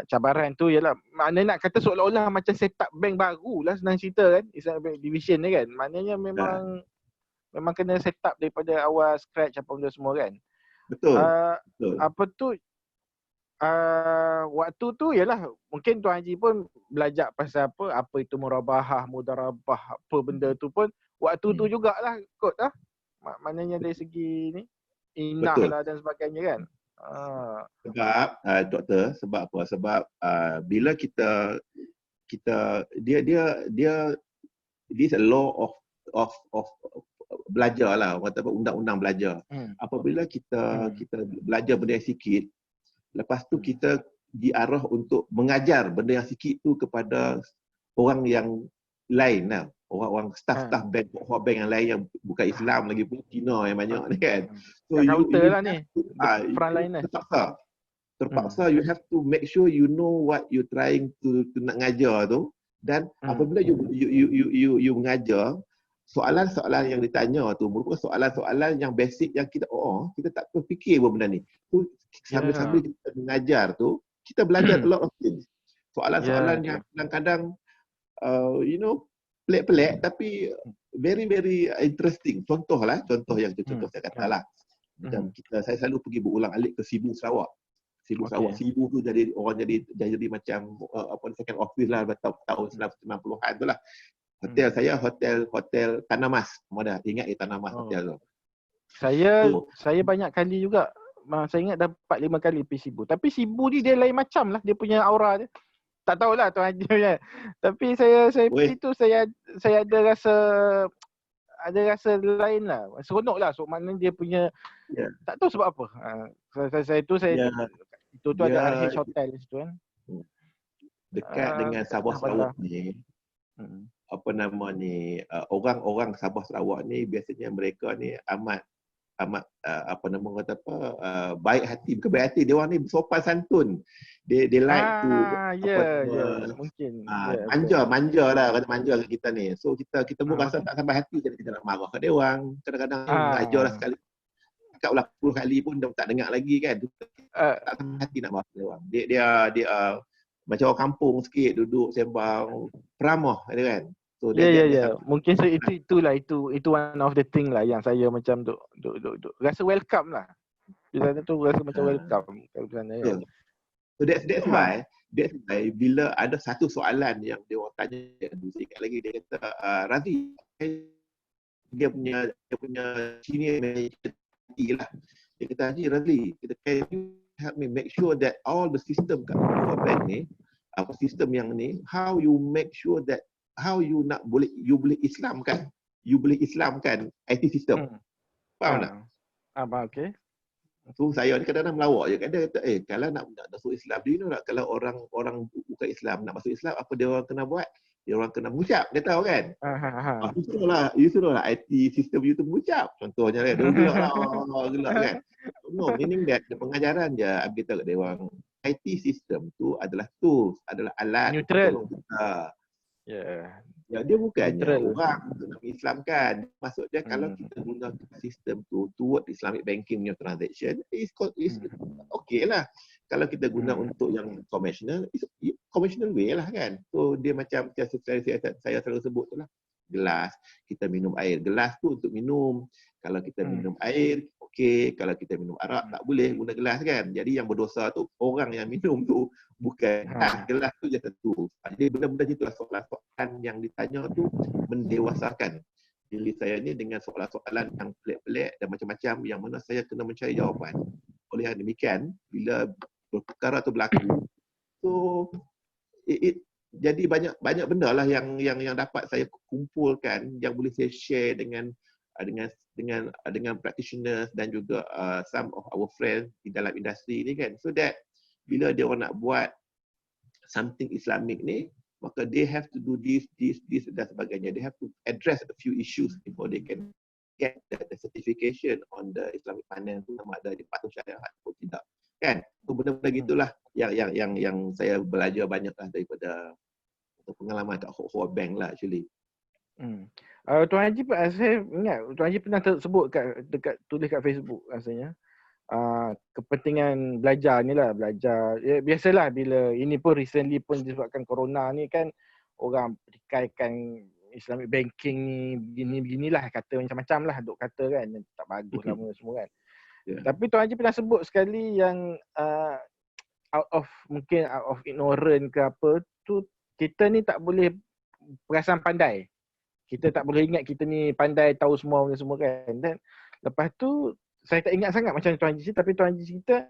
cabaran tu ialah maknanya nak kata seolah-olah macam set up bank baru lah, senang cerita kan, Islamic Bank Division ni kan, maknanya memang kena set up daripada awal scratch apa benda semua kan. Betul. Betul. Apa tu waktu tu ialah mungkin Tuan Haji pun belajar pasal apa itu murabahah, mudarabah, apa benda tu pun waktu tu jugalah kot lah. Maknanya dari segi ni inah Betul. lah dan sebagainya kan. Sebab doktor, sebab apa? Sebab bila kita dia this a law of belajar lah, kata undang-undang belajar. Apabila kita belajar benda yang sikit, lepas tu kita diarah untuk mengajar benda yang sikit tu kepada orang yang lain lah. Orang staff bank yang lain yang bukan Islam lagi pun, Cina yang banyak ni kan. So counter lah ni. Frontline terpaksa you have to make sure you know what you trying to nak ngajar tu, dan apabila you mengajar, soalan-soalan yang ditanya tu merupakan soalan-soalan yang basic yang kita tak terfikir pun benda ni. Tu sambil-sambil kita mengajar tu, kita belajar a lot of things. Soalan-soalan yang kadang-kadang pelik-pelik tapi very very interesting. Contoh yang saya katalah. Macam saya selalu pergi berulang-alik ke Sibu Sarawak. Sarawak. Sibu tu jadi macam second office lah tahun 90-an tu lah. Hotel saya hotel Tanah Mas. Mana ingat Tanah Mas hotel tu. Saya banyak kali juga. Saya ingat dah 4-5 kali pergi Sibu. Tapi Sibu ni dia lain macam lah, dia punya aura dia. Tak tahulah Tuan Haji punya. Tapi saya pergi tu saya ada rasa lain lah. Seronok lah. So maknanya dia punya tak tahu sebab apa. Itu ada RH Hotel di situ kan. Dekat dengan Sabah Sarawak ni. Apa nama ni, orang-orang Sabah Sarawak ni biasanya mereka ni amat baik hati. Bukan baik hati, dia orang ni sopan santun. They like to mungkin manja lah, kata manja ke kita ni. So kita pun rasa tak sampai hati, jadi kita nak marah kat dia orang. Kadang-kadang ajar lah sekali, cakap lah 10 kali pun dia tak dengar lagi kan. Tak sampai hati nak marah dia orang. Dia macam orang kampung sikit, duduk sembang peramah dia kan. So mungkin itulah one of the thing lah yang saya macam duk rasa welcome lah. Di sana tu rasa macam welcome kat sana kan. So that's why bila ada satu soalan yang dia orang tanya, saya ingat lagi, dia kata Razi, dia punya senior manager lah. Dia kata, Haji Razi, can you help me make sure that all the system kat bank ni, sistem yang ni, how you make sure that you boleh Islamkan IT system. Faham tak? Okey. So saya ni kadang-kadang melawak je. Kadang kata, kalau nak masuk Islam, do you know tak, kalau orang bukan Islam nak masuk Islam, apa dia orang kena buat? Dia orang kena mengucap, dia tahu kan? You suruh lah IT system you tu mengucap. Contohnya kan, dia gelak kan? No, meaning that pengajaran je ambil tahu dia orang. IT system tu adalah tools, adalah alat neutral. Ya, dia bukannya orang nak Islamkan. Maksudnya kalau kita gunakan sistem tu toward Islamic banking punya transaction, is okay lah. Kalau kita guna untuk yang conventional way lah kan. So dia macam saya selalu sebut tu lah. Gelas, kita minum air. Gelas tu untuk minum. Kalau kita minum air, okey. Kalau kita minum arak, tak boleh guna gelas kan. Jadi yang berdosa tu orang yang minum tu, bukan gelas tu je tentu. Jadi benda-benda itu lah soalan-soalan yang ditanya tu mendewasakan diri saya ni dengan soalan-soalan yang pelik-pelik dan macam-macam yang mana saya kena mencari jawapan. Oleh yang demikian, bila perkara tu berlaku, so jadi banyak benda lah yang dapat saya kumpulkan, yang boleh saya share dengan practitioners dan juga some of our friends di dalam industri ni kan. So that bila dia orang nak buat something Islamic ni, maka they have to do this dan sebagainya. They have to address a few issues before they can get the certification on the Islamic finance tu sama ada dipatuh syariah atau tidak. Kan? So, benda-benda gitulah yang saya belajar banyaklah daripada pengalaman kat Hua Bank lah actually. Tuan Haji, saya ingat Tuan Haji pernah sebut tulis kat Facebook rasanya. Kepentingan belajar ni lah, belajar. Ya, biasalah bila ini pun recently pun disebabkan corona ni kan, orang pertikaikan Islamic banking ni beginilah, kata macam-macam lah duk kata kan, tak bagus lah semua kan. Tapi Tuan Haji pernah sebut sekali yang mungkin out of ignorance ke apa tu, kita ni tak boleh perasan pandai. Kita tak boleh ingat kita ni pandai tahu semua kan. Dan lepas tu saya tak ingat sangat macam Tuan Haji cerita, tapi Tuan Haji cerita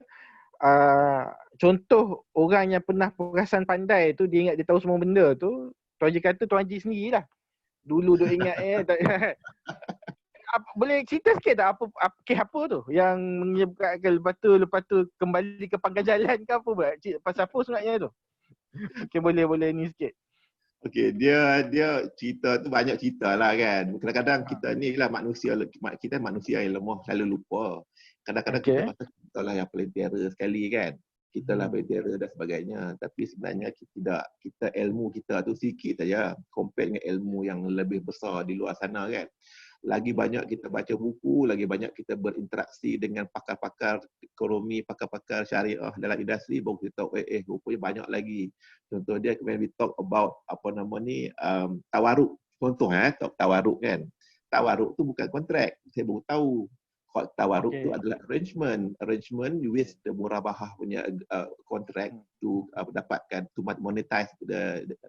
contoh orang yang pernah perasan pandai tu, dia ingat dia tahu semua benda tu, Tuan Haji kata Tuan Haji sendirilah. Dulu duk ingat boleh cerita sikit tak apa tu yang menyebabkan lepas tu kembali ke pangkal jalan ke apa pula? Pasal apa sebenarnya tu? Okay, boleh ni sikit. Okey, dia cerita tu banyak cerita lah kan. Kadang-kadang kita ni lah manusia yang lemah, selalu lupa. Kadang-kadang kita rasa kita lah yang paling terror sekali kan. Kita lah paling terror dan sebagainya. Tapi sebenarnya kita ilmu kita tu sikit saja compare dengan ilmu yang lebih besar di luar sana kan. Lagi banyak kita baca buku, lagi banyak kita berinteraksi dengan pakar-pakar ekonomi, pakar-pakar syariah dalam industri, baru kita tahu rupanya banyak lagi. Contoh dia when we talk about tawaruk. Contoh tawaruk kan. Tawaruk tu bukan kontrak. Saya baru tahu. Tawaruk tu adalah arrangement with the murabahah punya kontrak to dapatkan, to monetize,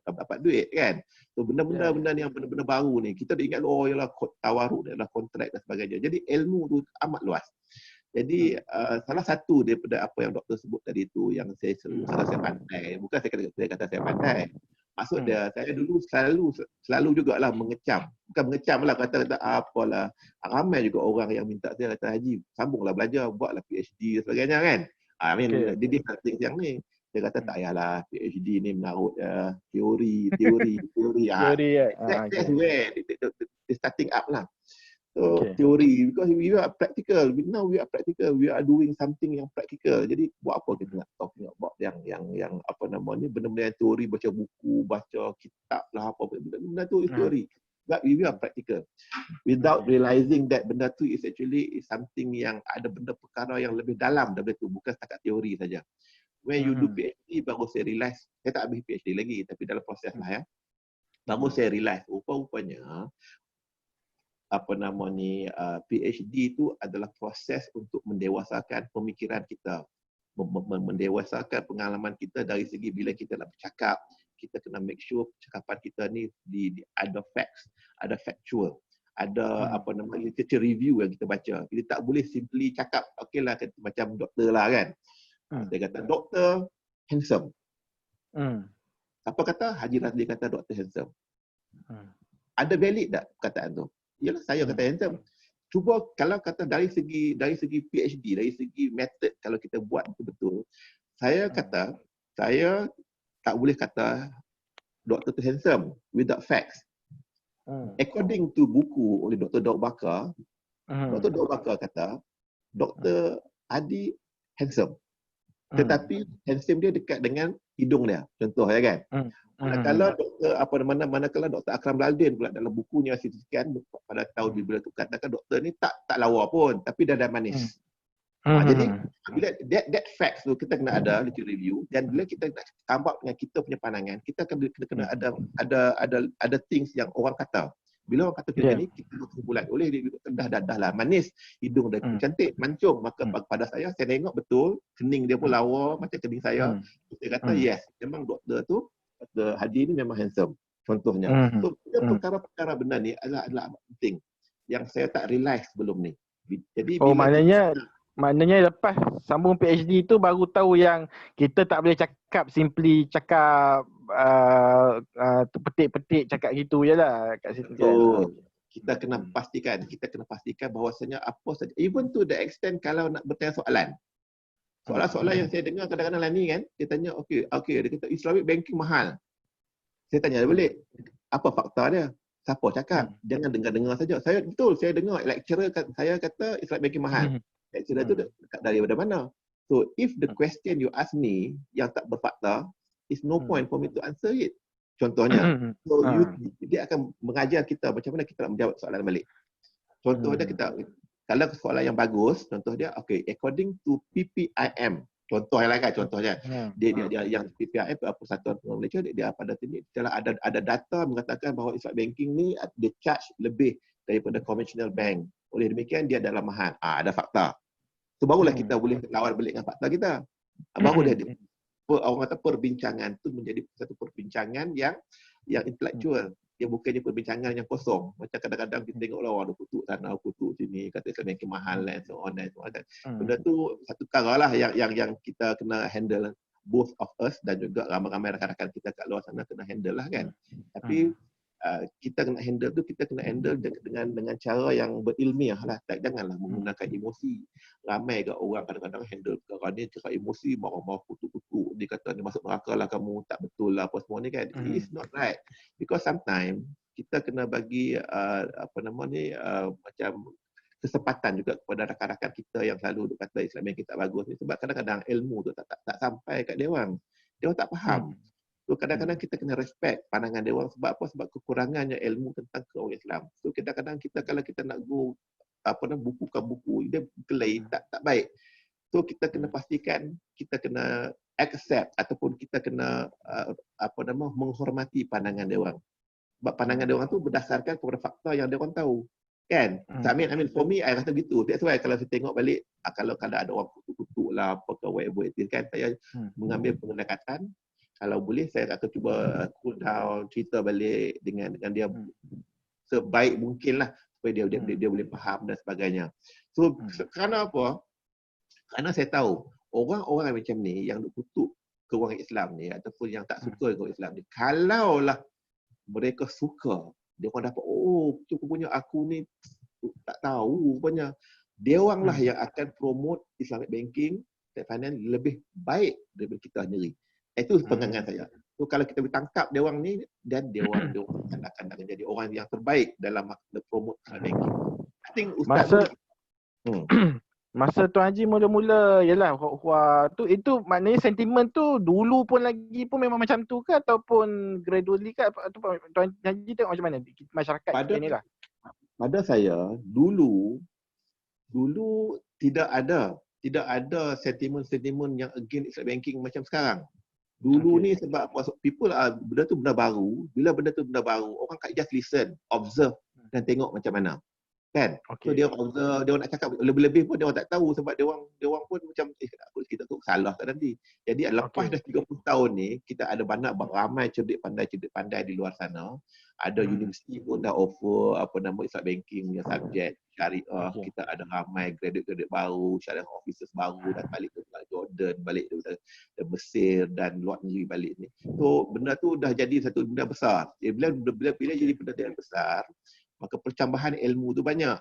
dapat duit kan. So benda-benda ni yang benda-benda baru ni kita dah ingat ialah tawaruk adalah kontrak dan sebagainya. Jadi ilmu tu amat luas. Jadi salah satu daripada apa yang doktor sebut tadi tu yang saya pandai, bukan saya kata saya pandai. Maksud dia, saya dulu selalu jugalah mengecam. Bukan mengecam lah, kata apalah. Ramai juga orang yang minta saya kata, Haji, sambunglah belajar, buatlah PhD dan sebagainya kan. Dia things yang ni. Dia kata tak payahlah, PhD ni menarut teori. That's where they starting up lah. So teori, because we are practical. Now we are practical. We are doing something yang practical. Jadi buat apa kita nak talking about yang apa nama ni, benda-benda yang teori, baca buku, baca kitab lah apa benda tu is teori. But we are practical. Without realizing that benda tu is actually something yang ada benda perkara yang lebih dalam daripada tu, bukan setakat teori saja. When you do PhD, baru saya realize, saya tak habis PhD lagi, tapi dalam proses lah ya. Baru saya realize, rupa-rupanya PhD itu adalah proses untuk mendewasakan pemikiran kita, mendewasakan pengalaman kita dari segi bila kita nak bercakap, kita kena make sure percakapan kita ni ada facts, ada factual, ada literature review yang kita baca. Kita tak boleh simply cakap, okeylah macam doktor lah kan. Dia kata doktor handsome. Apa kata? Haji Razli kata doktor handsome. Ada valid tak perkataan tu? Yalah, saya kata handsome. Cuba kalau kata dari segi PhD, dari segi method, kalau kita buat betul-betul, saya kata saya tak boleh kata doktor tu handsome without facts. According to buku oleh Dr. Daud Bakar, Dr. Daud Bakar kata Dr. Adi handsome. Tetapi handsome dia dekat dengan hidung dia. Contoh ya kan. Manakala manakala Dr. Akram Laldin pula dalam bukunya Sitiskan pada tahun bila tu katakan doktor ni tak lawa pun, tapi dia dah manis. Jadi bila that facts tu kita kena ada literature review, dan bila kita nak come up dengan kita punya pandangan, kita kena ada things yang orang kata. Bila orang kata kita ni, kita berkesimpulan oleh dia dah lah manis, hidung dah cantik, mancung, maka pada saya tengok betul kening dia pun lawa macam kening saya. Kita kata yes, memang doktor tu, Dr. Hadi ni memang handsome. Contohnya. So perkara-perkara benda ni adalah penting yang saya tak realize sebelum ni. Jadi maknanya lepas sambung PhD tu baru tahu yang kita tak boleh simply cakap petik-petik cakap gitu je lah kat situ kan. Kita kena pastikan bahawasanya apa saja, even to the extent kalau nak bertanya soalan yang saya dengar kadang-kadang lah ni kan, dia tanya okey dia kata Islamic banking mahal. Saya tanya dia balik, apa fakta dia? Siapa cakap? Jangan dengar-dengar saja. Saya dengar lecturer saya kata Islamic banking mahal. Lecturer tu dekat daripada mana? So if the question you ask me yang tak berfakta, is no point for me to answer it. Contohnya, so dia akan mengajar kita macam mana kita nak menjawab soalan balik. Contoh dia kalau soalan yang bagus, contoh dia, okay, according to PPIM, contoh yang lain kan, contohnya dia yang PPIM itu Persatuan Pengurus Malaysia, dia pada sini ada data mengatakan bahawa Islamic banking ni dia charge lebih daripada conventional bank. Oleh demikian dia adalah mahal. Ada fakta. So barulah kita boleh lawan balik dengan fakta kita. Baru orang kata perbincangan tu menjadi satu perbincangan yang intelektual. Dia bukannya perbincangan yang kosong. Macam kadang-kadang kita tengok lah, ada kutuk sana, kutuk sini, kata Islamic banking mahal dan so on dan so on. Benda tu satu perkara lah yang kita kena handle, both of us dan juga ramai-ramai rakan-rakan kita kat luar sana kena handle lah kan. Tapi kita kena handle dengan cara yang berilmiah lah. Janganlah menggunakan emosi. Ramai ke orang kadang-kadang handle perkara ni cakap emosi, marah-marah, kutuk-kutuk. Dia kata ni masuk neraka lah kamu, tak betul lah apa semua ni kan. It is not right. Because sometimes kita kena bagi macam kesempatan juga kepada rakan-rakan kita yang selalu kata Islam yang kita bagus ni, sebab kadang-kadang ilmu tu tak sampai kat dia orang. Dia orang tak faham. So kadang-kadang kita kena respect pandangan dia orang. Sebab apa? Sebab kekurangannya ilmu tentang orang Islam. So kadang-kadang kalau kita nak go buku dia kelai, tak baik. So kita kena pastikan kita kena accept ataupun kita kena menghormati pandangan dia orang. Sebab pandangan dia orang tu berdasarkan kepada fakta yang dia orang tahu. Kan? So, I mean for me I rasa gitu. That's why kalau saya tengok balik kalau ada orang kutuk-kutuk lah apa ke whatever it is kan, saya mengambil pendekatan. Kalau boleh saya akan cuba cool down, cerita balik dengan dia sebaik mungkin lah supaya dia boleh faham dan sebagainya. So kerana apa? Kerana saya tahu orang-orang macam ni yang kutuk ke orang Islam ni ataupun yang tak suka dengan orang Islam ni, kalaulah mereka suka, dia orang dapat cukup punya aku ni tak tahu rupanya. Dia orang lah yang akan promote Islamic banking dan finance lebih baik daripada kita sendiri. Itu pengangan saya. So kalau kita bertangkap dia orang ni, dan dia orang akan jadi orang yang terbaik dalam promote Islamic banking. I think Ustaz masa Tuan Haji mula-mula yalah tu itu maknanya sentimen tu dulu pun lagi pun memang macam tu ke ataupun gradually ke ataupun Tuan Haji tengok macam mana masyarakat kita ni lah. Pada saya dulu tidak ada sentimen yang against Islamic banking macam sekarang. Dulu ni sebab people benda tu benda baru. Bila benda tu benda baru, orang kat just listen, observe dan tengok macam mana. Kan? So dia observe, dia nak cakap lebih-lebih pun dia orang tak tahu sebab dia orang pun macam kita tu salah tak nanti. Jadi lepas dah 30 tahun ni, kita ada banyak ramai cerdik pandai di luar sana. Ada universiti pun dah offer Islamic banking punya subjek syariah. Kita ada ramai graduate baru, syariah officers baru dan balik dari Jordan, balik dari Mesir dan luar negeri balik ni. So benda tu dah jadi satu benda besar. Bila jadi benda yang besar, maka percambahan ilmu tu banyak.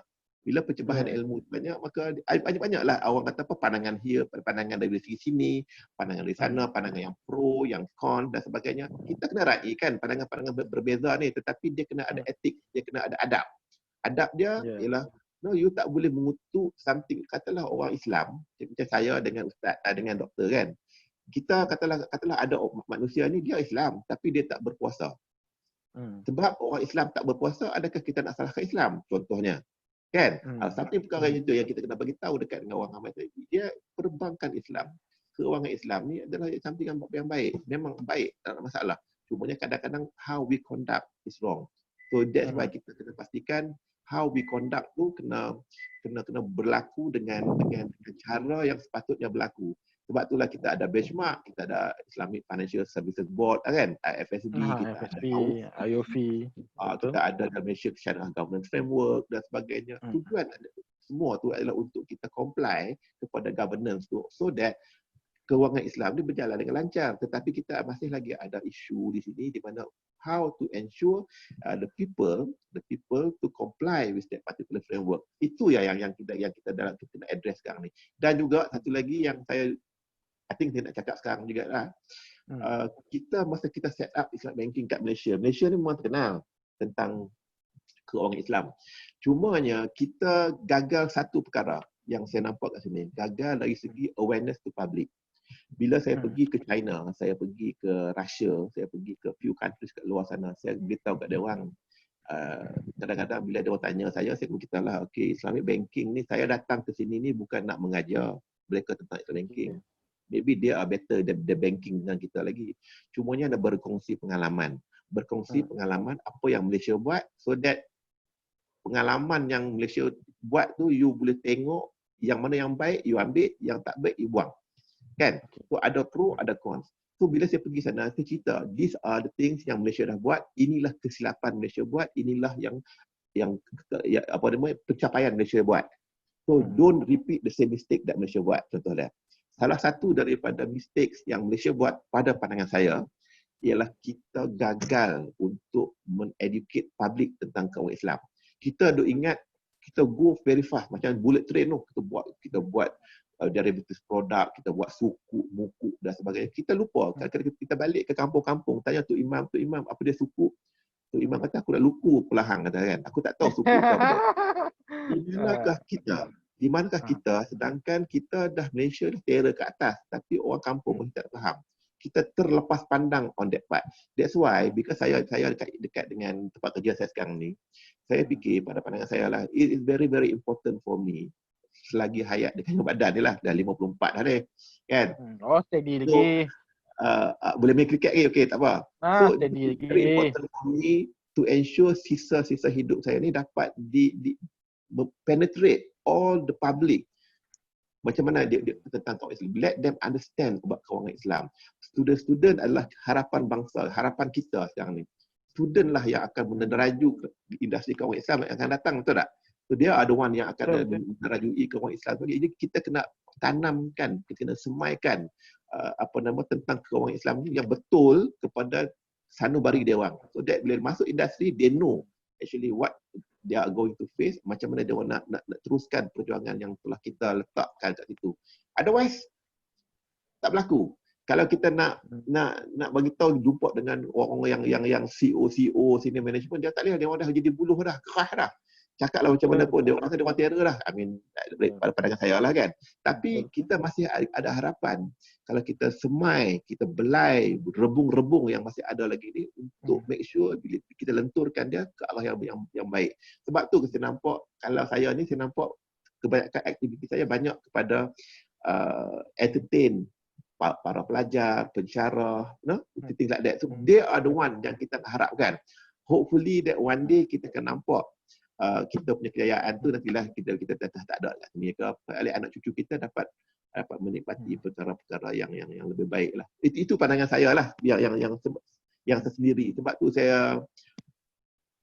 Bila percambahan ilmu tu banyak, maka banyak-banyaklah orang kata pandangan here, pandangan dari segi sini, pandangan dari sana, pandangan yang pro, yang con dan sebagainya. Kita kena raikan pandangan-pandangan berbeza ni, tetapi dia kena ada etik, dia kena ada adab. Adab dia ialah you tak boleh mengutuk something. Katalah orang Islam, macam saya dengan ustaz, dengan doktor kan. Kita katalah ada manusia ni dia Islam tapi dia tak berpuasa. Sebab orang Islam tak berpuasa, adakah kita nak salahkan Islam? Contohnya. Kan? Satu perkara itu yang kita kena bagi tahu dekat dengan orang ramai tadi. Dia perbankan Islam. Keuangan Islam ni adalah something yang baik. Memang baik, tak ada masalah. Cumanya kadang-kadang how we conduct is wrong. So that's why kita kena pastikan how we conduct tu kena berlaku dengan cara yang sepatutnya berlaku. Sebab itulah kita ada benchmark, kita ada Islamic Financial Services Board kan, IFSB, kita FSB, ada IOF, kita ada Malaysia Syariah Governance Framework dan sebagainya. Tujuan semua tu adalah untuk kita comply kepada governance tu, so that kewangan Islam ni berjalan dengan lancar. Tetapi kita masih lagi ada isu di sini di mana how to ensure the people to comply with that particular framework. Itu yang kita nak address sekarang ni. Dan juga satu lagi yang saya I think saya nak cakap sekarang juga lah. kita masa kita set up Islamic banking kat Malaysia ni memang terkenal tentang keuangan Islam. Cumanya kita gagal satu perkara yang saya nampak kat sini. Gagal dari segi awareness to public. Bila saya pergi ke China, saya pergi ke Russia, saya pergi ke few countries kat luar sana, saya beritahu kat dia orang, kadang-kadang bila dia orang tanya saya beritahu lah, okay, Islamic banking ni, saya datang ke sini ni bukan nak mengajar mereka tentang Islamic banking. Maybe they are better than the banking dengan kita lagi. Cumanya ada berkongsi pengalaman. Berkongsi pengalaman apa yang Malaysia buat, so that pengalaman yang Malaysia buat tu, you boleh tengok yang mana yang baik, you ambil, yang tak baik, you buang. Kan? So ada pro, ada cons. So bila saya pergi sana, saya cerita, these are the things yang Malaysia dah buat, inilah kesilapan Malaysia buat, inilah yang apa namanya, pencapaian Malaysia buat. So don't repeat the same mistake that Malaysia buat. Contohnya, salah satu daripada mistakes yang Malaysia buat pada pandangan saya ialah kita gagal untuk men-educate public tentang keuangan Islam. Kita duk ingat kita go very fast macam bullet train tu, kita buat derivative produk, kita buat suku, buku dan sebagainya. Kita lupa, kadang-kadang kita balik ke kampung-kampung, tanya Tok Imam apa dia suku. Tok Imam kata aku dah luku pelahang, kata kan. Aku tak tahu suku tu apa dia. Di manakah kita sedangkan kita dah Malaysia dah terror ke atas, tapi orang kampung pun tak faham. Kita terlepas pandang on that part. That's why, because saya dekat dengan tempat kerja saya sekarang ni, saya fikir pada pandangan saya lah, it is very very important for me selagi hayat dekat badan ni lah, dah 54 dah ni, kan? Oh, steady lagi. Boleh main kriket lagi, okay, tak apa. So, steady lagi. very important for me to ensure sisa-sisa hidup saya ni dapat penetrate all the public. Macam mana dia tentang keuangan Islam. Let them understand about keuangan Islam. Student adalah harapan bangsa, harapan kita sekarang ni. Student lah yang akan meneraju industri keuangan Islam yang akan datang, betul tak? So dia ada one yang akan menerajui keuangan Islam. Jadi kita kena tanamkan, kita kena semaikan tentang keuangan Islam ni yang betul kepada sanubari dia orang. So that bila masuk industri, they know actually what they are going to face, macam mana dia nak teruskan perjuangan yang telah kita letakkan kat situ. Otherwise, tak berlaku. Kalau kita nak bagi tahu, jumpa dengan orang yang CEO, senior management, dia tak boleh, dia orang dah jadi buluh dah, keras dah. Cakaplah macam mana pun, dia orang rasa dia orang terror dah. I mean, pada pandangan saya lah kan. Tapi kita masih ada harapan. Kalau kita semai, kita belai, rebung-rebung yang masih ada lagi ni untuk make sure bila kita lenturkan dia ke arah yang baik. Sebab tu saya nampak, kalau saya ni, saya nampak kebanyakan aktiviti saya banyak kepada entertain para pelajar, pensyarah, things like that. So they are the one yang kita harapkan. Hopefully that one day kita akan nampak kita punya kejayaan tu nantilah kita tak ada kat sini ke, anak cucu kita dapat menikmati perkara-perkara yang lebih baik lah. Itu pandangan saya lah yang tersendiri. Sebab tu saya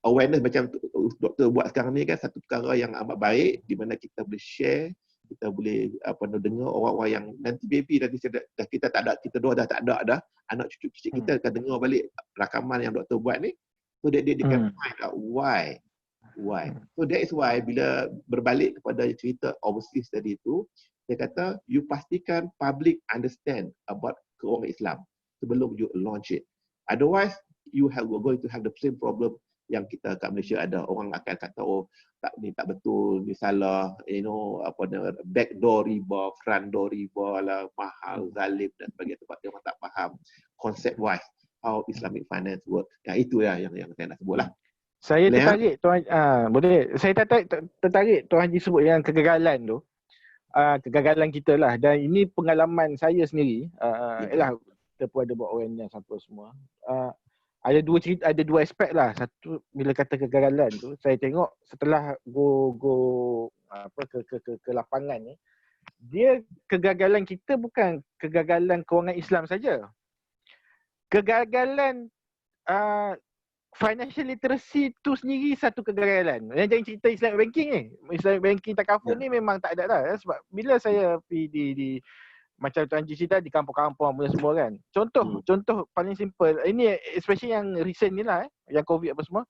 awareness macam doktor buat sekarang ni kan satu perkara yang amat baik di mana kita boleh share, kita boleh dengar orang-orang yang nanti baby nanti kita tak ada, kita dua dah tak ada dah, anak cucu kecil kita akan dengar balik rakaman yang doktor buat ni, so that they can find out why. So that is why bila berbalik kepada cerita overseas tadi tu, saya kata you pastikan public understand about keuangan Islam sebelum you launch it. Otherwise you are going to have the same problem yang kita kat Malaysia ada. Orang akan kata ni tak betul, ni salah, backdoor riba, front door riba lah, mahal, zalim dan sebagainya, sebab dia orang tak faham concept wise how Islamic finance work. Itu yang saya nak sebut lah. Saya tertarik Tuan boleh. Saya tertarik Tuan Haji sebut yang kegagalan tu. Kegagalan kita lah, dan ini pengalaman saya sendiri. Kita pun ada buat awareness apa semua. Ada dua aspek lah. Satu, bila kata kegagalan tu, saya tengok setelah go ke lapangan ni, dia kegagalan kita bukan kegagalan keuangan Islam saja. Kegagalan financial literacy tu sendiri satu kegagalan. Yang jangan cerita Islamic banking ni. Islamic banking takaful ni memang tak ada dah. Sebab bila saya pergi di macam Tuan Haji cerita di kampung-kampung semua kan. Contoh paling simple. Ini especially yang recent ni lah, yang COVID apa semua.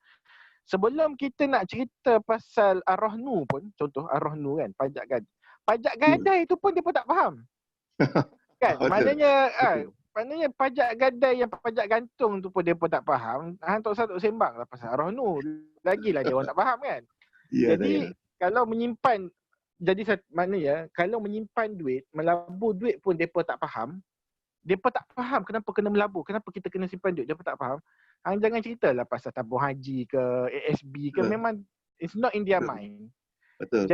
Sebelum kita nak cerita pasal Ar-Rahnu pun, contoh Ar-Rahnu kan, pajak gadai. Pajak gadai tu pun dia pun tak faham. Kan? Maknanya maknanya pajak gadai yang pajak gantung tu pun mereka tak faham. Tok Ustaz duk sembang lah pasal arwah Nur. Lagilah dia orang tak faham kan. Ya, Jadi saya. kalau menyimpan, jadi maknanya kalau menyimpan duit, melabur duit pun mereka tak faham. Mereka tak faham kenapa kena melabur, kenapa kita kena simpan duit, mereka tak faham. Hang jangan ceritalah pasal tabung haji ke, ASB ke, memang it's not in their mind. Betul.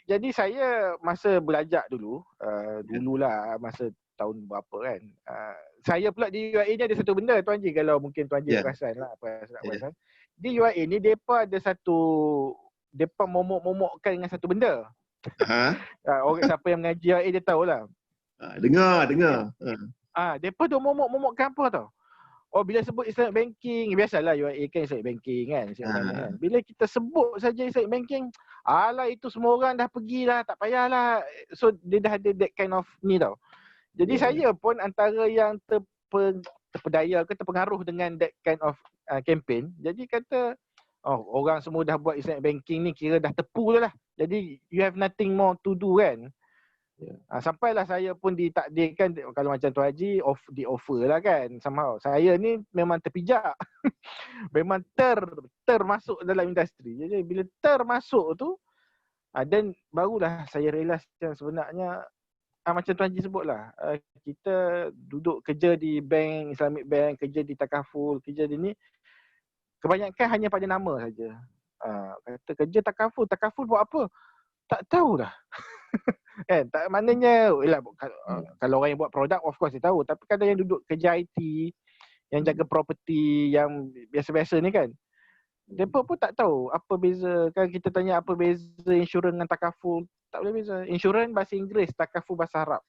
Jadi saya masa belajar dululah masa tahun berapa kan. Saya pula di UAE ni ada satu benda Tuan Haji, kalau mungkin Tuan Haji perasan lah perasan. Di UAE ni depa ada satu, depa momok-momokkan dengan satu benda. Orang siapa yang mengaji UAE dia tahulah. Dengar. Depa duk momok-momokkan apa tau? Oh, bila sebut Islamic banking, biasalah UAE kan Islamic banking kan. Bila kita sebut saja Islamic banking, alah itu semua orang dah pergilah, tak payahlah. So dia dah ada that kind of ni tau. Jadi saya pun antara yang terpedaya ke terpengaruh dengan that kind of campaign. Jadi kata, orang semua dah buat Islamic banking ni, kira dah tepu je lah. Jadi you have nothing more to do kan. Sampailah saya pun ditakdirkan, kalau macam Tuan Haji di offer lah kan, somehow. Saya ni memang terpijak. Memang termasuk dalam industri. Jadi bila termasuk tu, dan barulah saya realise yang sebenarnya macam Tuan Haji sebutlah, kita duduk kerja di bank, Islamic bank, kerja di takaful, kerja di ni, kebanyakan hanya pada nama saja. Kata kerja takaful buat apa? Tak tahulah. Kan, tak maknanya kalau orang yang buat produk of course dia tahu, tapi kadang yang duduk kerja IT, yang jaga property, yang biasa-biasa ni kan, mereka pun tak tahu apa beza. Kan kita tanya apa beza insurans dengan takaful, tak boleh beza. Insurans bahasa Inggeris, takaful bahasa Arab.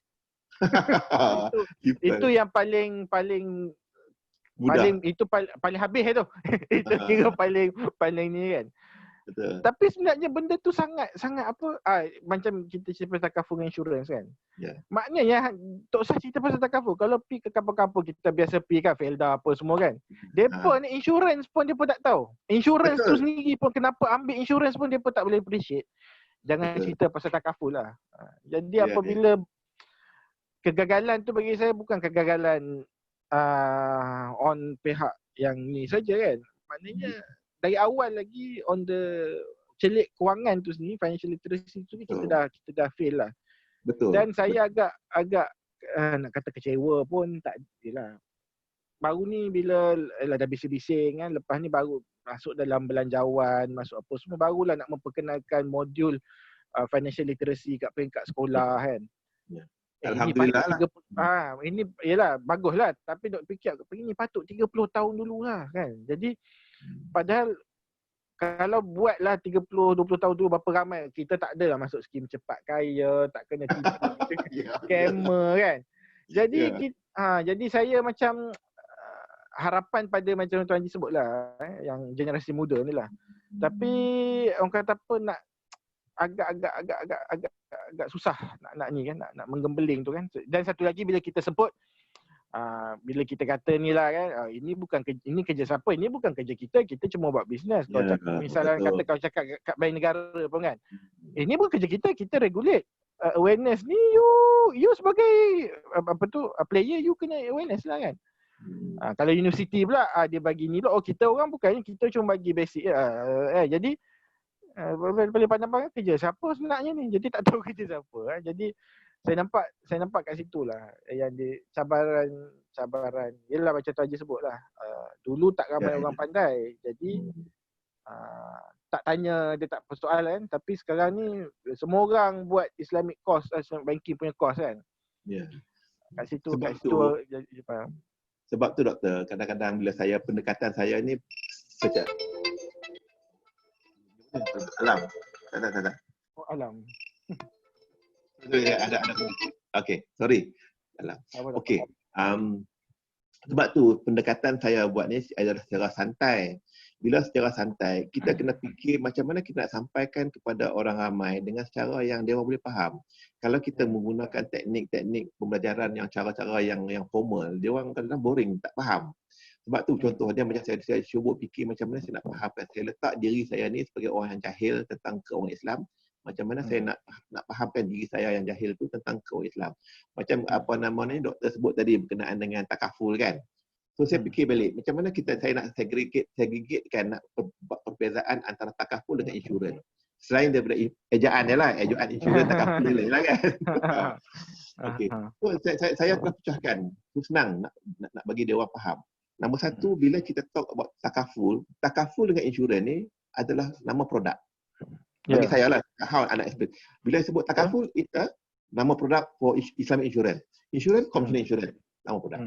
itu yang paling itu paling habis tu. Itu kira paling ni kan. Betul. Tapi sebenarnya benda tu sangat apa, macam kita cerita pasal takaful dengan insurans kan. Maknanya tak usah cerita pasal takaful. Kalau pergi ke kapal-kapal kita biasa pergi kan, Felda apa semua kan. Depa ni insurans pun depa tak tahu. Insurans tu sendiri pun kenapa ambil insurans pun depa tak boleh appreciate. Jangan cerita pasal takaful lah. Jadi apabila kegagalan tu bagi saya bukan kegagalan on pihak yang ni saja kan. Maknanya dari awal lagi on the celik kewangan tu sendiri, financial literacy tu kita dah fail lah. Betul. Dan saya agak nak kata kecewa pun tak adalah. Baru ni bila dah bising-bising kan, lepas ni baru masuk dalam belanjawan, masuk apa semua, barulah nak memperkenalkan modul financial literacy kat peringkat sekolah kan. Alhamdulillah lah. Ini yalah baguslah, tapi dok fikir ini patut 30 tahun dululah kan. Jadi padahal kalau buatlah 30-20 tahun dulu berapa ramai, kita tak adalah masuk skim cepat kaya, tak kena tipu scammer kan. Jadi jadi saya macam harapan pada macam Tuan Haji sebutlah, yang generasi muda ni lah. Tapi orang kata apa, nak agak susah nak ni kan, nak menggembeling tu kan. Dan satu lagi bila kita sebut bila kita kata ni lah kan, ini kerja siapa, ini bukan kerja kita cuma buat bisnes. Kalau misalnya kata kau cakap kat bank negara pun kan, ini bukan kerja kita regulate. Awareness ni you sebagai player, you kena awareness lah kan. Kalau universiti pula dia bagi ni lah, kita orang bukannya, kita cuma bagi basic jadi boleh pandang kerja siapa sebenarnya ni, jadi tak tahu kerja siapa. Jadi saya nampak kat situ lah yang di cabaran yalah macam Tuan Haji sebut lah, dulu tak ramai orang pandai, jadi tak tanya, dia tak persoalan. Tapi sekarang ni semua orang buat Islamic course, Islamic banking punya course kan. Kat situ sebab tu doktor, kadang-kadang bila pendekatan saya ni sejak alam. Alam. Ada. Okey, sorry. Okey. Sebab tu pendekatan saya buat ni adalah secara santai. Bila secara santai, kita kena fikir macam mana kita nak sampaikan kepada orang ramai dengan cara yang dia boleh faham. Kalau kita menggunakan teknik-teknik pembelajaran yang cara-cara yang formal, dia orang kadang-kadang boring, tak faham. Sebab tu contohnya macam saya cuba fikir macam mana saya nak fahamkan. Saya letak diri saya ni sebagai orang yang jahil tentang orang Islam. Macam mana saya nak fahamkan diri saya yang jahil tu tentang kau Islam. Macam apa namanya doktor sebut tadi berkenaan dengan takaful kan. So saya fikir balik, macam mana saya nak segregatekan nak perbezaan antara takaful dengan insurans. Selain daripada ejaan dia lah, ejaan insurans takaful dia lain lah kan. Okey. So saya telah pecahkan. Itu senang nak bagi dia orang faham. Nombor satu, bila kita talk about takaful dengan insurans ni adalah nama produk. Bagi saya lah, how anak explain. Bila sebut takaful, itu nama produk for Islamic insurance. Insurance, conventional insurance, nama produk.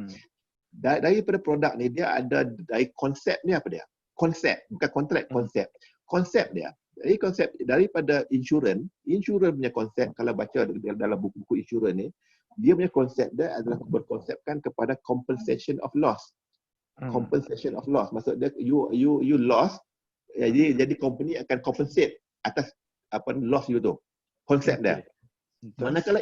Daripada produk ni, dia ada dari konsep ni apa dia? Konsep, bukan kontrak, konsep. Konsep dia. Jadi konsep daripada insurans punya konsep, kalau baca dalam buku-buku insurans ni, dia punya konsep dia adalah berkonsepkan kepada compensation of loss. Compensation of loss. Maksud dia, you loss, jadi company akan compensate atas loss you tu. Konsep dia. Manakala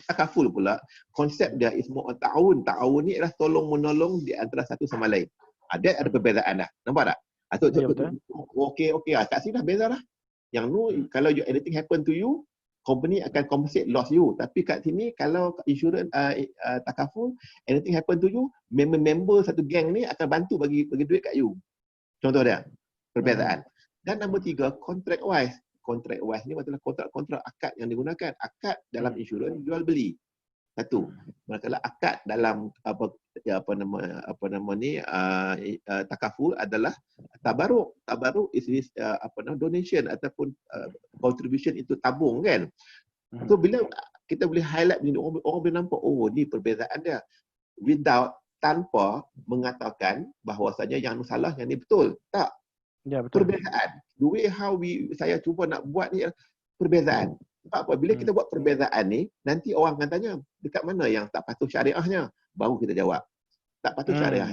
takaful pula, konsep dia is more on ta'awun. Ta'awun ni adalah tolong menolong di antara satu sama lain. Ada perbezaan dah. Nampak tak? Atau okey, kat sini dah beza dah. Yang nu kalau anything happen to you, company akan compensate loss you. Tapi kat sini kalau insurance takaful, anything happen to you, member satu gang ni akan bantu bagi duit kat you. Contoh dia. Perbezaan. Dan nombor 3, contract wise. Contract wise ni adalah kontrak akad yang digunakan. Akad dalam insurans jual beli. Satu. Manakala akad dalam takaful adalah tabaruk. Tabaruk is donation ataupun contribution itu tabung kan. So bila kita boleh highlight ni, orang boleh nampak ni perbezaan dia. Tanpa mengatakan bahawasanya yang salah, yang ni betul. Tak. Ya, betul. Perbezaan. The way how saya cuba nak buat ni perbezaan. Sebab apa? Bila kita buat perbezaan ni, nanti orang akan tanya, dekat mana yang tak patuh syariahnya? Baru kita jawab. Tak patuh syariah.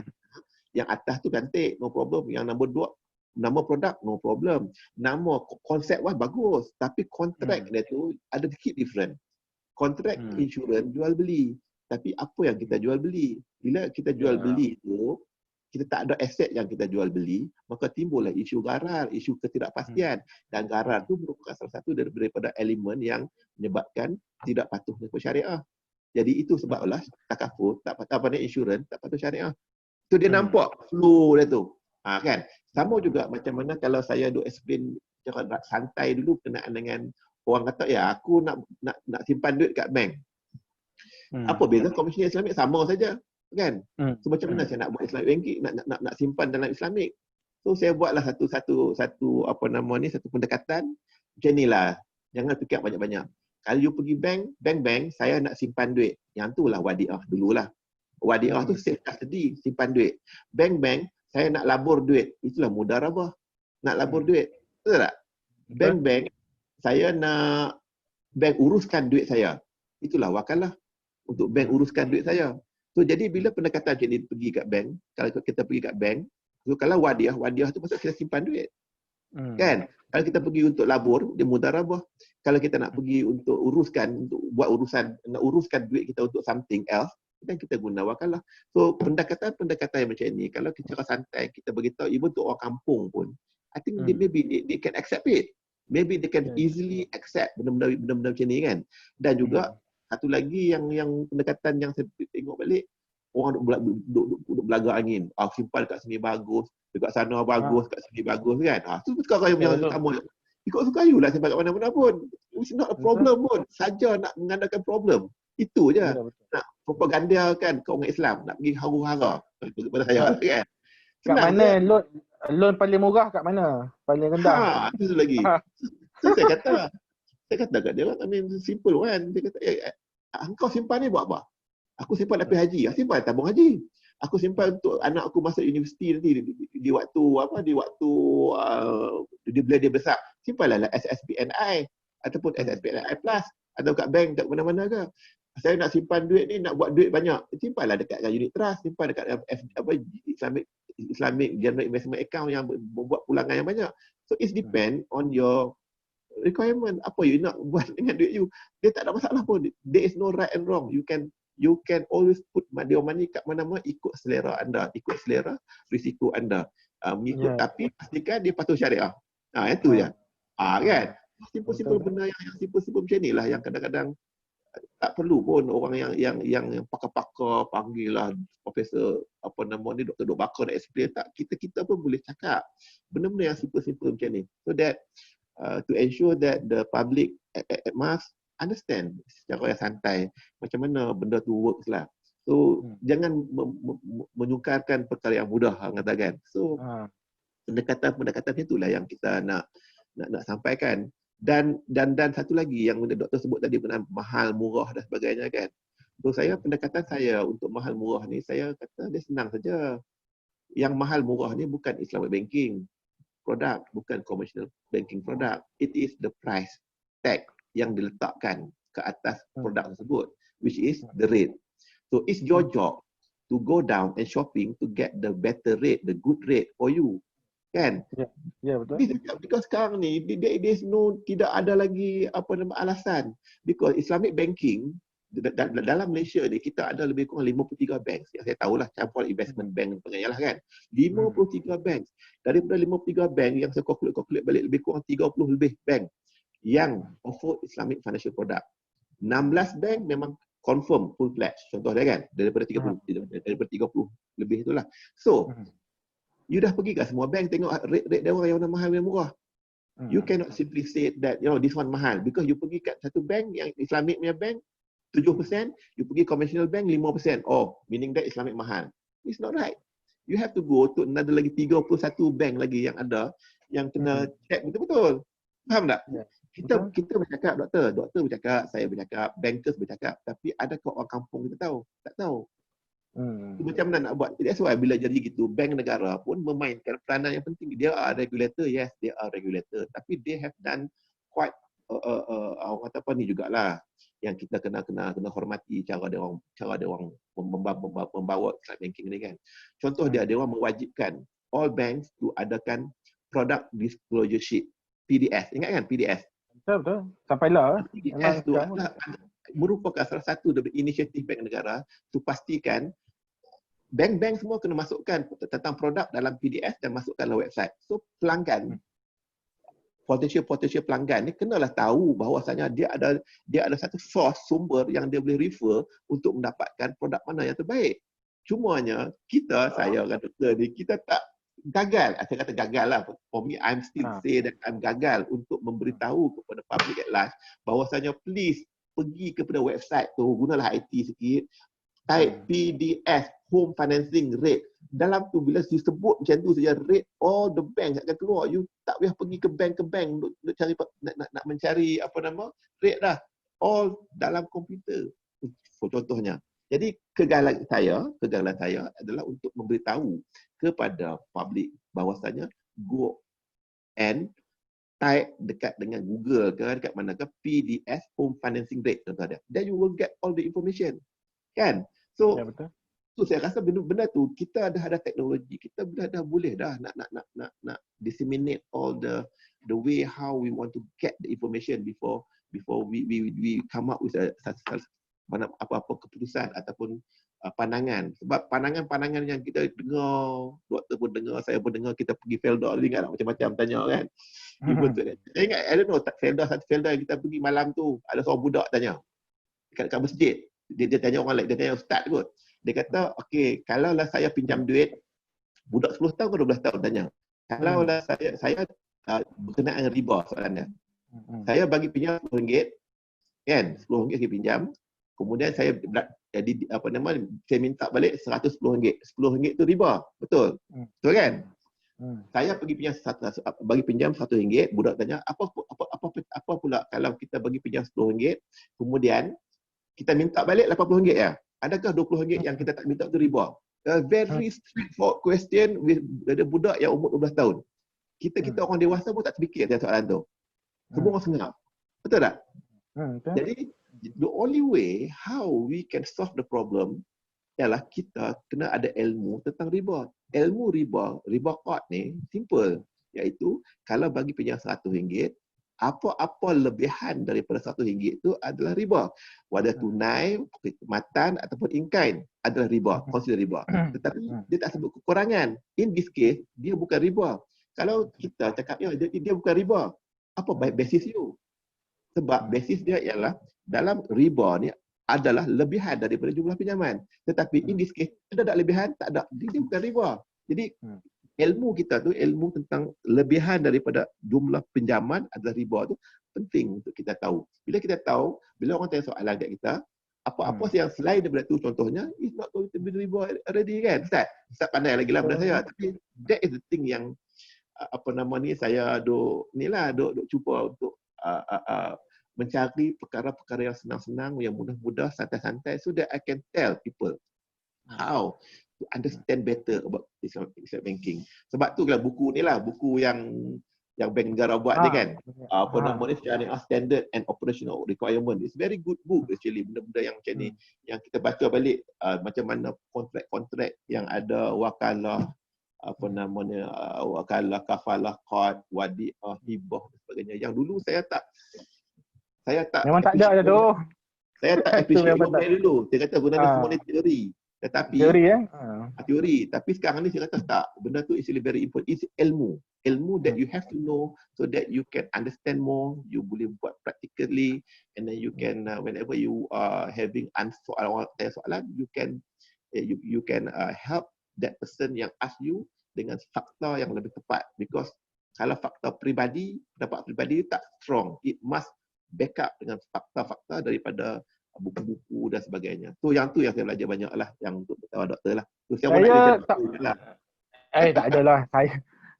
Yang atas tu cantik, no problem. Yang nombor 2, nama produk, no problem. Nama konsep bagus. Tapi kontrak dia tu ada sedikit different. Kontrak insurans jual beli. Tapi apa yang kita jual beli? Bila kita jual beli tu, kita tak ada aset yang kita jual beli, maka timbullah isu garar, isu ketidakpastian. Dan garar tu merupakan salah satu daripada elemen yang menyebabkan tidak patuhnya ke syariah. Jadi itu sebablah takaful, tak patuh insurans, tak patuh syariah. Tu dia nampak flow dia tu. Kan? Sama juga macam mana kalau saya duk explain cara santai dulu berkenaan dengan orang kata, aku nak simpan duit kat bank. Apa beza komersial Islamik? Sama saja. Kan? So macam mana saya nak buat Islamic banking, nak simpan dalam Islamik? So saya buatlah satu pendekatan macam inilah. Jangan fikir banyak-banyak. Kalau you pergi bank, saya nak simpan duit. Yang tu lah wadiah dululah. Wadiah tu safe custody, simpan duit. Bank, saya nak labur duit. Itulah mudarabah. Nak labur duit. Betul tak? Bank, saya nak bank uruskan duit saya. Itulah wakalah. Untuk bank uruskan duit saya. So jadi bila pendekatan macam ni pergi kat bank, kalau kita pergi kat bank, so kalau wadiah tu maksud kita simpan duit. Kan? Kalau kita pergi untuk labur, dia mudarabah. Kalau kita nak pergi untuk buat urusan, nak uruskan duit kita untuk something else, dan kita guna wakalah. So pendekatan yang macam ni, kalau kita santai, kita beritahu, even untuk orang kampung pun, I think maybe they can accept it. Maybe they can easily accept benda-benda macam ni kan. Dan juga satu lagi yang pendekatan yang saya tengok balik, orang duduk belaga angin. Simpan dekat sini bagus, dekat sana bagus, kat sini bagus kan. Itu perkara yang utama. Ikut suka you lah simpan kat mana-mana pun. It's not a problem pun. Saja nak mengandalkan problem. Itu je. Nak propagandakan ke orang Islam, nak pergi haru-hara kepada saya kan. Kat mana loan paling murah, kat mana? Paling rendah. Itu lagi. Saya kata kat dia, simple kan. Dia kata, engkau simpan ni buat apa? Aku simpan dapat haji. Simpan tabung haji. Aku simpan untuk anak aku masuk universiti nanti di waktu bila dia besar. Simpanlah SSBNI ataupun SSBNI Plus atau kat bank kat mana-mana ke. Saya nak simpan duit ni, nak buat duit banyak. Simpanlah dekat unit trust, simpan dekat Islamic General Investment Account yang membuat pulangan yang banyak. So it depend on your requirement. Apa you nak buat dengan duit you. Dia tak ada masalah pun. There is no right and wrong. You can always put your money kat mana-mana ikut selera anda, ikut selera risiko anda. Tapi pastikan dia patuh syariah. Itu je. Kan? Simple-simple Betul. benda yang simple-simple macam ni lah yang kadang-kadang tak perlu pun orang yang pakar-pakar panggil lah profesor apa nama ni, doktor bakar nak explain. Tak, kita pun boleh cakap benda-benda yang simple-simple macam ni, so that to ensure that the public at must understand secara yang santai macam mana benda tu works lah. So jangan menyukarkan perkara yang mudah katakan. So pendekatan itulah yang kita nak sampaikan. Dan satu lagi yang doktor sebut tadi berkenaan mahal, murah dan sebagainya kan. So pendekatan saya untuk mahal murah ni, saya kata dia senang saja. Yang mahal murah ni bukan Islamic banking product, bukan commercial banking product. It is the price tag yang diletakkan ke atas produk tersebut, which is the rate. So it's your job to go down and shopping to get the better rate, the good rate for you. Kan? Ya, betul. Because sekarang ni there's no, tidak ada lagi alasan, because Islamic banking dalam Malaysia ni kita ada lebih kurang 53 bank. Yang saya tahulah campur investment bank sebagainya lah kan. 53 bank. Daripada 53 bank yang saya calculate balik, lebih kurang 30 lebih bank yang offer Islamic financial product. 16 bank memang confirm full pledge. Contoh dia kan, daripada 30 lebih itulah. So you dah pergi kat semua bank tengok rate dia orang yang mana mahal yang murah. You cannot simply say that this one mahal, because you pergi kat satu bank yang Islamic punya bank 7%, you pergi conventional bank 5%. Oh, meaning that Islamic mahal. It's not right. You have to go to another lagi 31 bank lagi yang ada yang kena check betul-betul. Faham tak? Kita bercakap, doktor bercakap, saya bercakap, bankers bercakap, tapi adakah orang kampung kita tahu? Tak tahu. Macam mana nak buat? That's why bila jadi gitu, bank negara pun memainkan peranan yang penting. Dia are regulator, yes, they are regulator. Tapi they have done quite orang kata apa ni jugalah, yang kita kena hormati cara dia orang membawa Islamic banking ni kan. Contoh dia orang mewajibkan all banks to adakan product disclosure sheet, PDS. Ingat kan PDS? Betul. Sampailah. PDS tu adalah merupakan salah satu dari inisiatif bank negara to pastikan bank-bank semua kena masukkan tentang produk dalam PDS dan masukkan dalam website. So pelanggan, potential pelanggan ni kenalah tahu bahawasanya dia ada satu source, sumber yang dia boleh refer untuk mendapatkan produk mana yang terbaik. Cumanya saya orang doktor ni, kita tak gagal. Saya kata gagal lah. For me, I'm still say that I'm gagal untuk memberitahu kepada public at large bahawasanya please pergi kepada website tu, gunalah IT sikit, type PDS, home financing rate. Dalam tu bila disebut macam tu saja rate, all the bank akan keluar. You tak payah pergi ke bank untuk cari nak mencari rate dah. All dalam komputer. Contohnya. Jadi kegagalan saya adalah untuk memberitahu kepada public bahawasanya go and type dekat dengan Google ke dekat mana ke PDS home financing rate contoh dia. Then you will get all the information. Kan? So betul. So saya rasa benda tu kita ada teknologi, kita dah boleh dah nak disseminate all the way how we want to get the information before we come up with apa-apa keputusan ataupun pandangan. Sebab pandangan yang kita dengar, doktor pun dengar, saya pun dengar, kita pergi Felda, ingat tak macam-macam tanya kan. Saya ingat, I don't know, satu Felda yang kita pergi malam tu, ada seorang budak tanya dekat masjid. Dia tanya orang lain, dia tanya ustaz kot. Dia kata, okey, kalau lah saya pinjam duit, budak 10 tahun ke 12 tahun tanya. Kalau lah saya berkenaan riba soalannya. Saya bagi pinjam RM10, kan? RM10 saya pinjam. Kemudian saya saya minta balik RM110. RM10 tu riba. Betul? Betul kan? Saya pergi pinjam bagi pinjam RM1, budak tanya, apa pula kalau kita bagi pinjam RM10, kemudian kita minta balik RM80 ya? Adakah RM20 yang kita tak minta tu riba? A very straightforward question with budak yang umur 12 tahun. Kita orang dewasa pun tak terfikir soalan tu. Semua orang senyap. Betul tak? Jadi the only way how we can solve the problem ialah kita kena ada ilmu tentang riba. Ilmu riba qad ni simple, iaitu kalau bagi pinjam RM100, apa-apa lebihan daripada RM100 itu adalah riba. Wada tunai, khidmatan ataupun in kind adalah riba, consider riba. Tetapi dia tak sebut kekurangan. In this case, dia bukan riba. Kalau kita cakap dia bukan riba, apa basis you? Sebab basis dia ialah dalam riba ni adalah lebihan daripada jumlah pinjaman. Tetapi in this case, ada tak lebihan? Tak ada. Dia bukan riba. Jadi ilmu kita tu, ilmu tentang lebihan daripada jumlah pinjaman adalah riba tu penting untuk kita tahu. Bila kita tahu, bila orang tanya soalan kat kita, apa-apa yang selain daripada tu contohnya, is not going to be riba already kan? Ustaz pandai lagi lah benda saya. Tapi that is the thing yang saya duk cuba untuk mencari perkara-perkara yang senang-senang, yang mudah-mudah, santai-santai, so that I can tell people how to understand better about Islamic banking. Sebab tu lah buku ni lah, buku yang Bank Negara buat ni kan. Namanya Syariah Standard and Operational Requirement. It's very good book actually, benda-benda yang macam ni, yang kita baca balik macam mana kontrak-kontrak yang ada wakalah, wakalah, kafalah, qad, wadi'ah, hibah dan sebagainya. Yang dulu saya tak memang tak ada tu. Saya tak appreciate dulu. Dia kata guna semua ni teori. Tetapi teori. Tapi sekarang ni saya kata tak. Benda tu is very important. It's ilmu. Ilmu that you have to know so that you can understand more. You boleh buat practically, and then you can whenever you are having soalan, you can help that person yang ask you dengan fakta yang lebih tepat. Because kalau fakta peribadi, pendapat peribadi tak strong. It must backup dengan fakta-fakta daripada buku-buku dan sebagainya. Yang saya belajar banyak lah, yang untuk bertawar doktor lah. Saya tak adalah.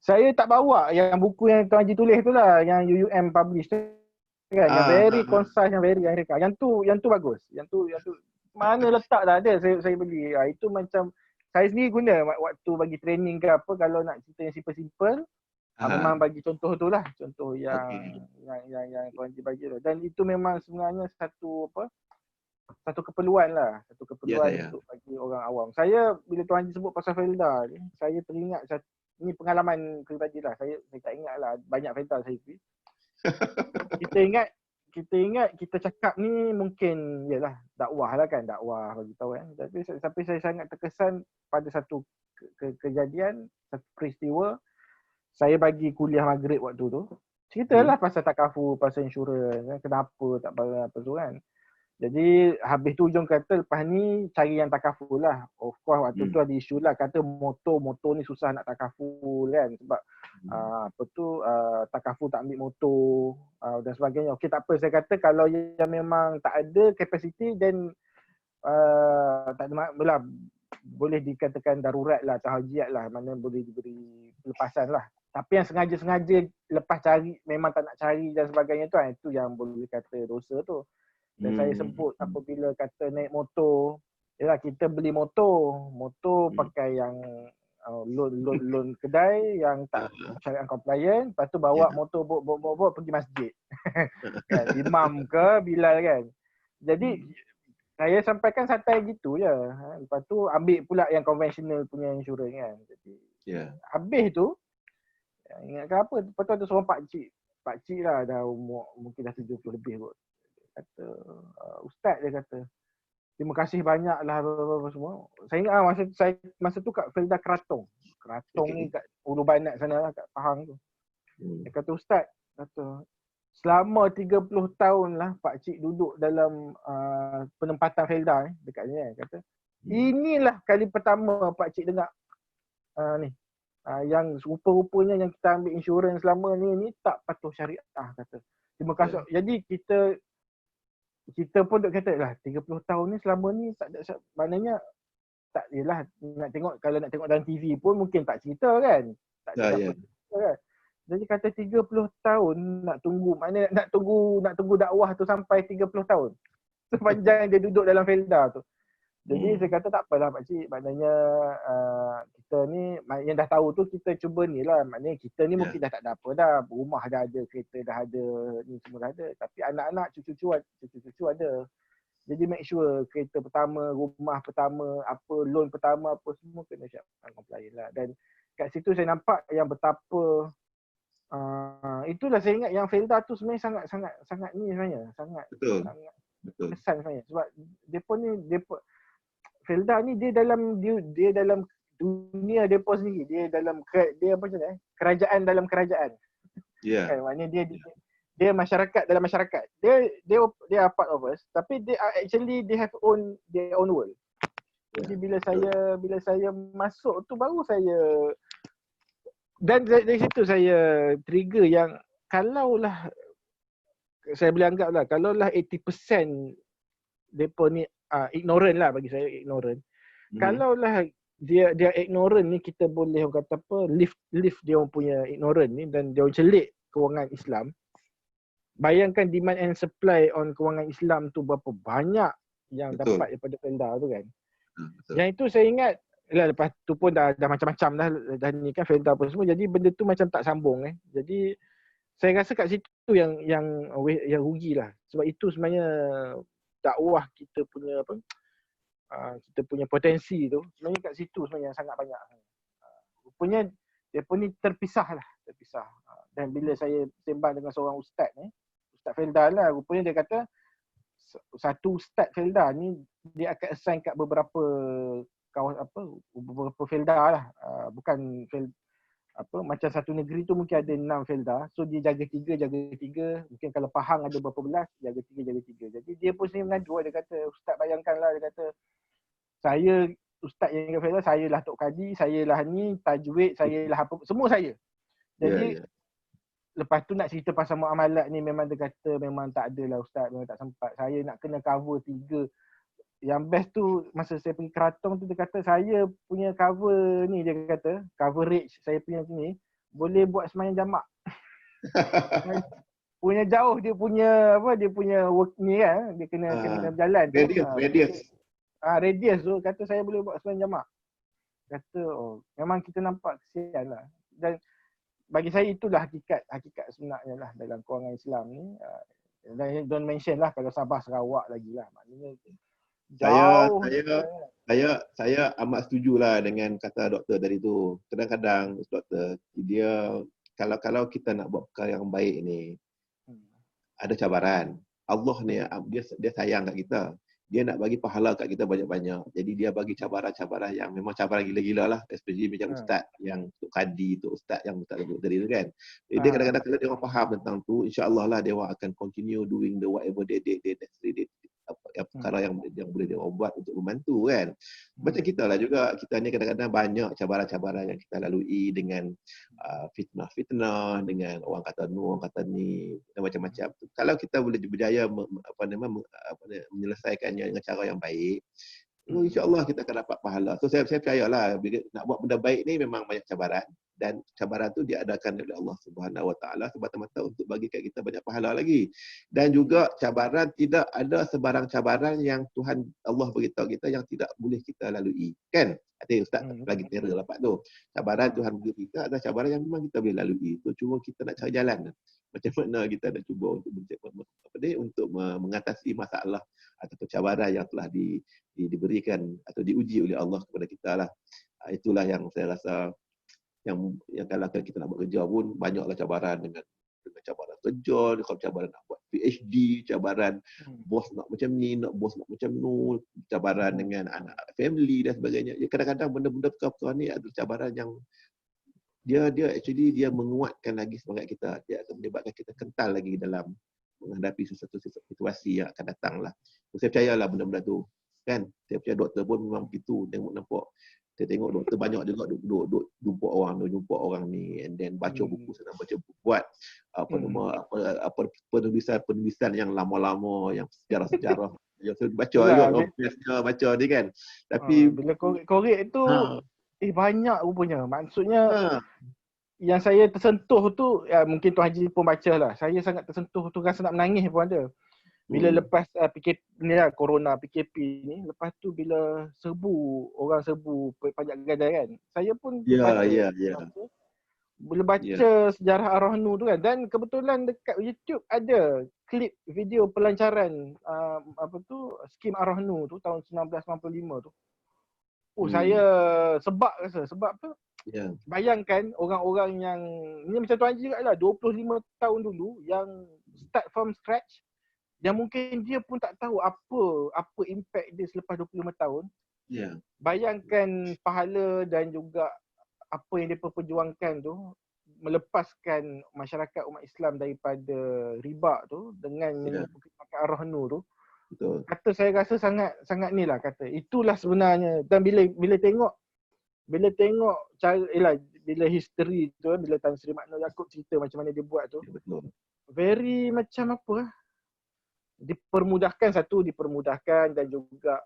Saya tak bawa yang buku yang Tuan Haji tulis tu lah, yang UUM publish tu kan, yang very concise, yang very yang tu bagus. Yang tu mana letak dah ada saya beli. Itu macam saya sendiri guna waktu bagi training ke apa, kalau nak cerita yang simple-simple. Memang bagi contoh tu lah, contoh yang Tuan Haji bagi tu. Dan itu memang sebenarnya satu keperluan lah, untuk bagi orang awam. Saya bila Tuan Haji sebut pasal Felda ni, saya teringat ini pengalaman peribadi lah. Saya tak ingat lah, banyak Felda saya pergi. Kita ingat kita cakap ni mungkin yalah dakwah lah kan, dakwah bagi tahu kan. Tapi saya sangat terkesan pada satu kejadian, satu peristiwa. Saya bagi kuliah maghrib waktu tu. Ceritalah pasal takaful, pasal insurans, kenapa tak bayar apa tu kan. Jadi habis tu ujung kata lepas ni cari yang takaful lah. Of course waktu tu ada isu lah, kata motor ni susah nak takaful kan. Sebab takaful tak ambil motor dan sebagainya. Okey tak apa, saya kata kalau yang memang tak ada capacity then tak ada boleh dikatakan darurat lah atau hajiat lah, mana boleh diberi pelepasan lah. Tapi yang sengaja-sengaja lepas cari, memang tak nak cari dan sebagainya tu, itu yang boleh kata dosa tu. Dan saya sebut apabila kata naik motor, yalah kita beli motor pakai yang loan kedai yang tak syariah compliant, lepas tu bawa motor bawa pergi masjid. Kan, imam ke Bilal kan. Jadi saya sampaikan santai gitu je. Lepas tu ambil pula yang konvensional punya insurans kan. Jadi habis tu ingatkan apa, lepas tu ada seorang pakcik lah, dah umur mungkin dah 70 lebih kot. Kata, Ustaz dia kata, terima kasih banyak lah apa semua. Saya ingat masa tu kat Felda Keratong ni kat Ulu Banat sana lah, kat Pahang tu. Dia kata, Ustaz, kata, selama 30 tahun lah pakcik duduk dalam penempatan Felda ni, dekat ni kan, kata, inilah kali pertama pakcik dengar ni. Yang rupa-rupanya yang kita ambil insurans selama ni tak patuh syariah, kata. Terima kasih. Jadi kita pun duk kata lah 30 tahun ni selama ni tak ada, maknanya tak yalah nak tengok, kalau nak tengok dalam TV pun mungkin tak cerita kan. Tak cerita kan. Jadi kata 30 tahun nak tunggu, maknanya nak tunggu dakwah tu sampai 30 tahun. Sepanjang dia duduk dalam Felda tu. Jadi saya kata tak apalah pakcik, maknanya kita ni yang dah tahu tu kita cuba ni lah, maknanya kita ni mungkin dah tak ada apa dah, rumah dah ada, kereta dah ada, ni semua dah ada, tapi anak-anak cucu-cucu ada. Jadi make sure kereta pertama, rumah pertama, apa loan pertama, apa semua kena siapkan compliant lah. Dan kat situ saya nampak yang betapa itulah saya ingat yang Felda tu sebenarnya sangat ni sebenarnya, sangat kesan sebenarnya. Sebab depa Felda ni dia dalam dunia depa sendiri, dia apa macam ni, kerajaan dalam kerajaan. Kan, maknanya dia masyarakat dalam masyarakat. Dia are part of us, tapi they have their own world. Jadi bila saya masuk tu baru saya, dan dari situ saya trigger yang kalaulah saya boleh anggap lah, kalaulah 80% mereka ni ignorant lah, bagi saya ignorant. Kalaulah dia ignorant ni, kita boleh orang kata apa, lift dia orang punya ignorant ni, dan dia orang celik kewangan Islam. Bayangkan demand and supply on kewangan Islam tu berapa banyak yang dapat daripada Felda tu kan. Yang itu saya ingat lepas tu pun dah macam-macam dah ni kan Felda apa semua, jadi benda tu macam tak sambung Jadi saya rasa kat situ yang rugilah. Sebab itu sebenarnya dakwah kita punya kita punya potensi tu sebenarnya kat situ sebenarnya sangat banyak. Rupanya dia pun ni terpisah. Dan bila saya sembang dengan seorang ustaz Ustaz Felda lah, rupanya dia kata satu ustaz Felda ni dia akan assign kat beberapa beberapa Felda lah. Bukan macam satu negeri tu mungkin ada 6 Felda. So dia jaga 3. Mungkin kalau Pahang ada berapa belas, jaga 3. Jadi dia pun sendiri mengadu, dia kata, ustaz bayangkanlah, dia kata, saya ustaz yang jaga Felda, saya lah Tok Kadi, saya lah ni, tajwid, saya lah apa, semua saya. Jadi lepas tu nak cerita pasal muamalat ni, memang dia kata memang tak adalah ustaz, memang tak sempat. Saya nak kena cover 3. Yang best tu masa saya pergi Keratong tu, dia kata saya punya cover ni, dia kata coverage saya punya ni boleh buat sembahyang jamak. Punya jauh dia punya work ni kan, dia kena berjalan radius tu, kata saya boleh buat sembahyang jamak. Kata memang kita nampak kesian lah. Dan bagi saya itulah hakikat sebenarnya lah dalam kewangan Islam ni. Dan don't mention lah kalau Sabah Sarawak lagi lah, maknanya Saya amat setujulah dengan kata doktor tadi tu. Kadang-kadang doktor, dia kalau kita nak buat perkara yang baik ni, ada cabaran. Allah ni dia sayang kat kita. Dia nak bagi pahala kat kita banyak-banyak. Jadi dia bagi cabaran-cabaran yang memang cabaran gila-gila lah. Especially macam ustaz yang Tok Kadi, Tok Ustaz yang ustaz sebut tadi tu kan. Dia kadang-kadang kalau dia orang faham tentang tu, insya-Allah lah dia orang akan continue doing the whatever they perkara yang boleh dia buat untuk membantu kan. Macam kita lah juga, kita ni kadang-kadang banyak cabaran-cabaran yang kita lalui dengan fitnah-fitnah, dengan orang kata ni, orang kata ni, dan macam-macam. Kalau kita boleh berjaya menyelesaikannya dengan cara yang baik, insya-Allah kita akan dapat pahala. So saya percayalah, bila nak buat benda baik ni memang banyak cabaran, dan cabaran tu diadakan oleh Allah Subhanahu Wa Taala semata-mata untuk bagi kat kita banyak pahala lagi. Dan juga cabaran, tidak ada sebarang cabaran yang Tuhan Allah beritahu kita yang tidak boleh kita lalui. Kan? Artinya ustaz lagi terror dapat tu. Cabaran Tuhan beri kita ada cabaran yang memang kita boleh lalui. Tu cuma kita nak cari jalan. Macam mana kita nak cuba untuk mengatasi masalah atau cabaran yang telah diberikan atau diuji oleh Allah kepada kita lah. Itulah yang saya rasa yang kalau kita nak buat kerja pun banyaklah cabaran, dengan cabaran kerja, dengan cabaran nak buat PhD, cabaran bos nak macam ni, bos nak macam nu, cabaran dengan anak family dan sebagainya. Kadang-kadang benda-benda perkara ni adalah cabaran yang dia actually dia menguatkan lagi semangat kita. Dia akan menyebabkan kita kental lagi dalam menghadapi sesuatu situasi yang akan datang lah. Saya percayalah benda-benda tu. Kan? Saya percaya doktor pun memang begitu. Nampak. Saya tengok doktor banyak juga duduk jumpa orang ni, and then baca buku sana, baca buku, buat penulisan yang lama-lama, yang sejarah-sejarah. Yang saya baca juga baca ni kan. Tapi bila korek tu banyak rupanya. Maksudnya yang saya tersentuh tu, mungkin Tuan Haji pun baca lah. Saya sangat tersentuh tu, rasa nak menangis pun ada. Bila lepas PKP ni lah, Corona PKP ni, lepas tu bila orang serbu pajak gadai kan, saya pun baca. Bila baca sejarah Ar-Rahnu tu kan, dan kebetulan dekat YouTube ada klip video pelancaran skim Ar-Rahnu tu tahun 1995 tu. Saya sebab tu bayangkan orang-orang yang ni macam Tuan Haji juga lah, 25 tahun dulu yang start from scratch, yang mungkin dia pun tak tahu apa impact dia selepas 25 tahun. Bayangkan pahala dan juga apa yang dia perjuangkan tu, melepaskan masyarakat umat Islam daripada riba tu dengan menyempurnakan ar-rahnu tu. Betul. Kata saya rasa sangat ni lah kata. Itulah sebenarnya, dan bila tengok cara bila history tu, bila Tan Sri Makno Yaakob cerita macam mana dia buat tu, Betul. very macam apa dipermudahkan dan juga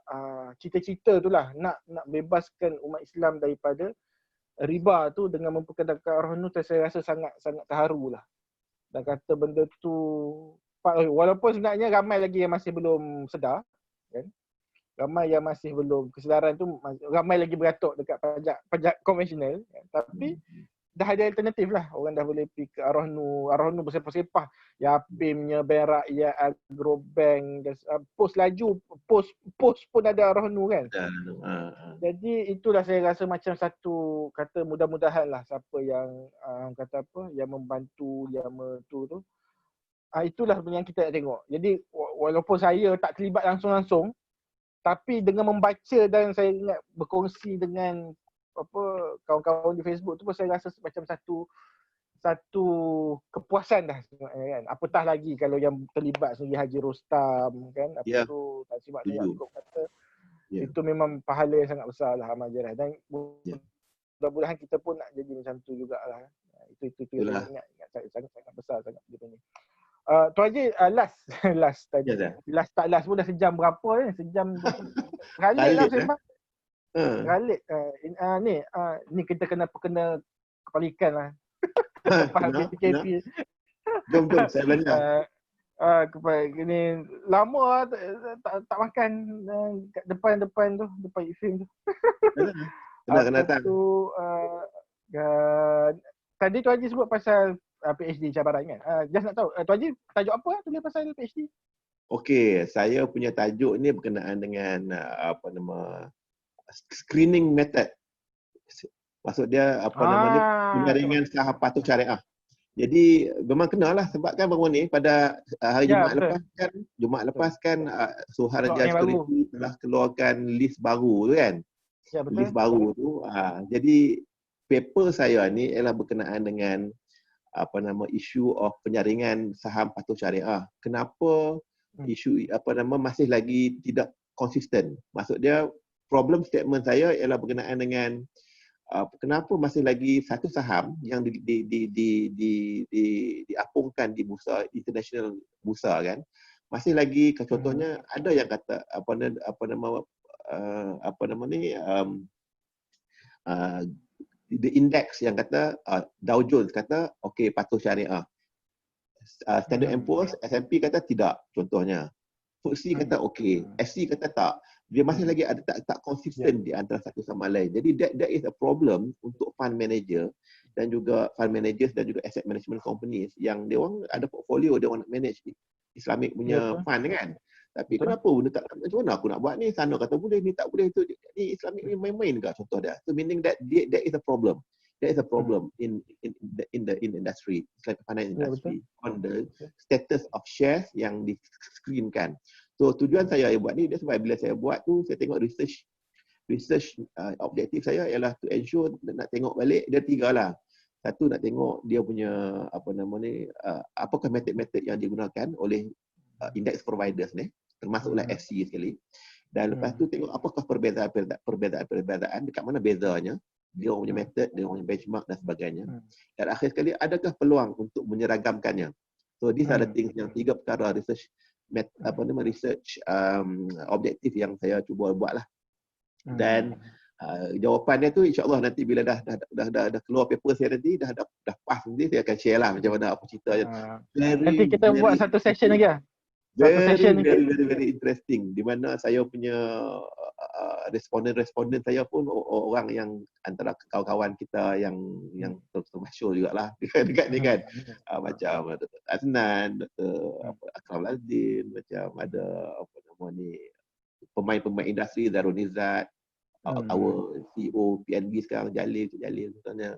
cita-cita tu lah nak bebaskan umat Islam daripada riba tu dengan memperkenalkan ar-rahnu. Saya rasa sangat terharu lah, dan kata benda tu walaupun sebenarnya ramai lagi yang masih belum sedar kan, ramai yang masih belum kesedaran tu, ramai lagi beratuk dekat pajak konvensional kan? Tapi dah ada alternatif lah. Orang dah boleh pergi ke ar-rahnu bersepah-sepah. Yapimnya, Bank Rakyat, Agrobank, pos laju, pos pun ada ar-rahnu kan. Jadi itulah saya rasa macam satu, kata mudah-mudahan lah siapa yang kata apa, yang membantu, yang tu itulah yang kita nak tengok. Jadi walaupun saya tak terlibat langsung-langsung, tapi dengan membaca dan saya ingat berkongsi dengan kawan-kawan di Facebook tu pun saya rasa macam satu kepuasan dah sebenarnya kan. Apatah lagi kalau yang terlibat sendiri Haji Rostam kan, tu Tan Sri Makno Yaakob kata itu memang pahala yang sangat besar lah amal jarah, dan mudah-mudahan kita pun nak jadi macam tu jugalah. Itu yang saya ingat sangat besar sangat dia ni. Tu aja last tadi. Last pun dah sejam berapa ni? Sejam Khalid lah sembang. Khalid ni kita kena kepala ikan lah. Lepas PKP. Jom saya belanja. Ni lama tak makan kat depan tu, depan Ifim tu. Kena datang. Tadi Tu Haji sebut pasal PhD cabaran kan. Just nak tahu, Tu Haji tajuk apa tulis pasal PhD? Okey, saya punya tajuk ni berkenaan dengan screening method. Maksud dia penyaringan saham patuh syariah. Jadi memang kenalah sebab kan baru ni pada hari Jumaat lepas kan Suharaja Security telah keluarkan list baru tu kan. Ya, betul. List baru tu. Jadi paper saya ni ialah berkenaan dengan isu of penyaringan saham patuh syariah. Kenapa isu masih lagi tidak konsisten? Maksud dia problem statement saya ialah berkenaan dengan kenapa masih lagi satu saham yang diapungkan di bursa international bursa kan, masih lagi contohnya ada yang kata the index yang kata Dow Jones kata okey patuh syariah, Standard & Poor's, S&P kata tidak contohnya, FTSE kata okey, SC kata tak. Dia masih lagi ada tak konsisten di antara satu sama lain. Jadi that is a problem untuk fund manager dan juga fund managers dan juga asset management companies yang dia orang ada portfolio, dia orang nak manage Islamic punya fund kan. Tapi kenapa benda tak, macam mana aku nak buat ni, sana kata boleh, ni tak boleh, tu ni Islamic ni main-main ke contoh dia. So meaning that that is a problem. There is a problem in the industry, Islamic finance industry, on the status of shares yang di-screenkan. So tujuan saya buat ni, dia sebab bila saya buat tu, saya tengok research objektif saya ialah to ensure, nak tengok balik, dia tiga lah. Satu, nak tengok dia punya apakah method-method yang digunakan oleh index providers ni, termasuklah SC sekali. Dan lepas tu tengok apakah perbezaan, dekat mana bezanya, dia orang punya method, dia orang punya benchmark dan sebagainya. Dan akhir sekali, adakah peluang untuk menyeragamkannya? So these are the things, yang tiga perkara research objektif yang saya cuba buat lah. Dan jawapannya tu insya-Allah nanti bila dah keluar paper saya nanti dah pas nanti saya akan share lah macam mana apa ceritanya. Nanti kita buat satu session lagi lah. Very interesting, di mana saya punya responden saya pun orang yang antara kawan-kawan kita yang termasyhur jugalah dekat ni kan. Macam Dr. Aznan, Dr. Akram Lazdin, macam ada pemain-pemain industri, Darul Nizat, our CEO PNB sekarang Jalil contohnya.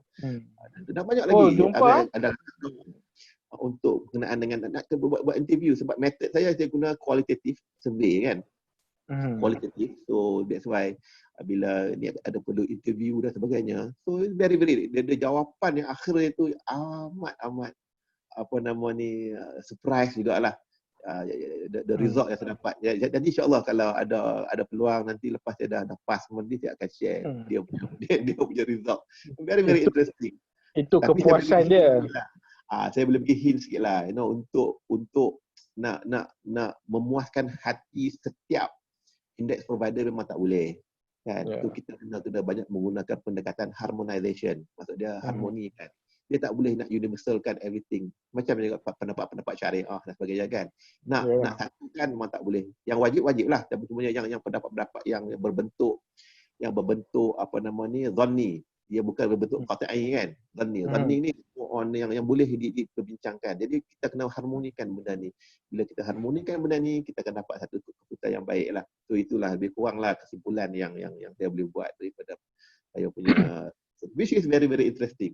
Dan banyak lagi ada untuk berkenaan dengan nak buat interview, sebab method saya guna qualitative survey kan. Qualitative, so that's why bila ni ada perlu interview dan sebagainya. So very dia jawapan yang akhirnya tu amat apa nama ni surprise jugalah. The result yang saya dapat. Jadi insya-Allah kalau ada peluang nanti lepas dia dah pass nanti saya akan share dia punya result. Very interesting. Itu Tapi kepuasan dia. Saya boleh bagi hint sikitlah, you know, untuk nak memuaskan hati setiap index provider memang tak boleh. Kan? Itu kita kena banyak menggunakan pendekatan harmonization. Maksud dia harmoni kan. Dia tak boleh nak universalkan everything. Macam juga pendapat-pendapat syariah dan sebagainya kan. Nak satukan memang tak boleh. Yang wajib lah. Tapi semuanya yang pendapat-pendapat yang berbentuk apa nama ni zanni. Dia bukan berbentuk qat'i kan. Zanni ni yang boleh diperbincangkan. Jadi kita kena harmonikan benda ni. Bila kita harmonikan benda ni, kita akan dapat satu keputusan yang baik lah. So itulah lebih kuranglah kesimpulan yang saya boleh buat daripada saya punya which is very interesting.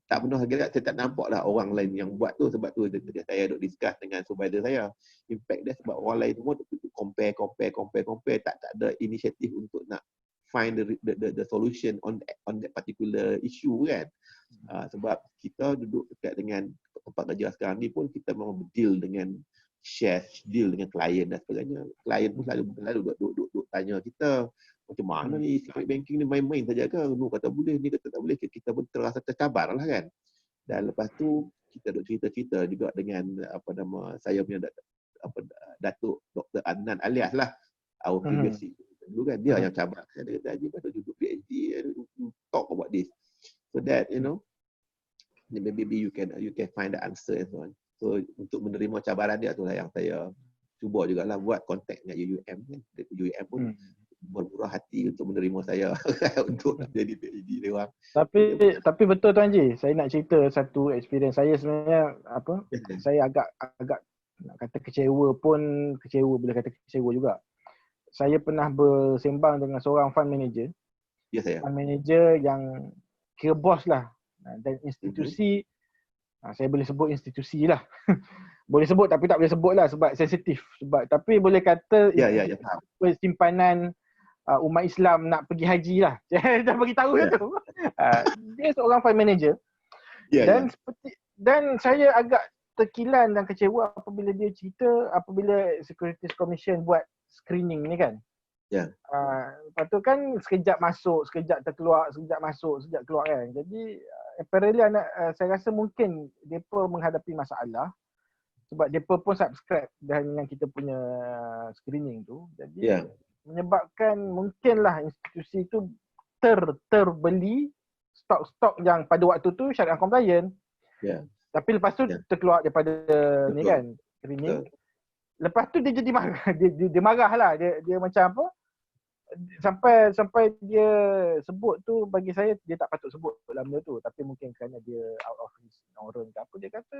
Tak pernah saya tak nampak lah orang lain yang buat tu. Sebab tu saya duk discuss dengan supervisor saya. Impact dia sebab orang lain semua compare. Tak ada inisiatif untuk nak find the solution on that particular issue kan. Sebab kita duduk dekat dengan tempat kerja sekarang ni pun kita memang deal dengan deal dengan klien dan sebagainya. Klien pun selalu duduk tanya kita macam mana ni Islamic banking ni main-main saja ke? Ni kata boleh, ni kata tak boleh. Kita pun terasa tercabar lah kan. Dan lepas tu kita duduk cerita-cerita juga dengan apa nama saya punya Datuk Dr. Adnan alias lah our previous dulu kan dia yang cabar. Dia kata Haji patut duduk PhD talk about this. So that you know maybe you can find the answer and so on. So untuk menerima cabaran dia tu lah yang saya cuba jugalah buat kontak dengan UUM kan. UUM pun bermurah hati untuk menerima saya untuk nak jadi PhD dia orang. Tapi betul Tuan Haji, saya nak cerita satu experience saya sebenarnya saya agak nak kata kecewa boleh kata kecewa juga. Saya pernah bersembang dengan seorang fund manager. Ya saya. Fund manager yang kira bos lah. Dan institusi, saya boleh sebut institusi lah. Boleh sebut tapi tak boleh sebut lah sebab sensitif. Tapi boleh kata simpanan umat Islam nak pergi haji lah. Dah bagi tahu tu. Dia seorang fund manager. Dan saya agak terkilan dan kecewa apabila dia cerita apabila Securities Commission buat screening ni kan. Lepas tu kan sekejap masuk, sekejap terkeluar, sekejap masuk, sekejap keluar kan. Jadi apparently saya rasa mungkin mereka menghadapi masalah sebab mereka pun subscribe dengan kita punya screening tu. Jadi menyebabkan mungkinlah institusi tu terbeli stok-stok yang pada waktu tu syariah compliant. Tapi lepas tu terkeluar daripada ni kan screening. Lepas tu dia jadi marah. Dia marah lah. Dia macam apa? Sampai dia sebut tu bagi saya dia tak patut sebut dalam benda tu. Tapi mungkin kerana dia out of his ignorance ke apa. Dia kata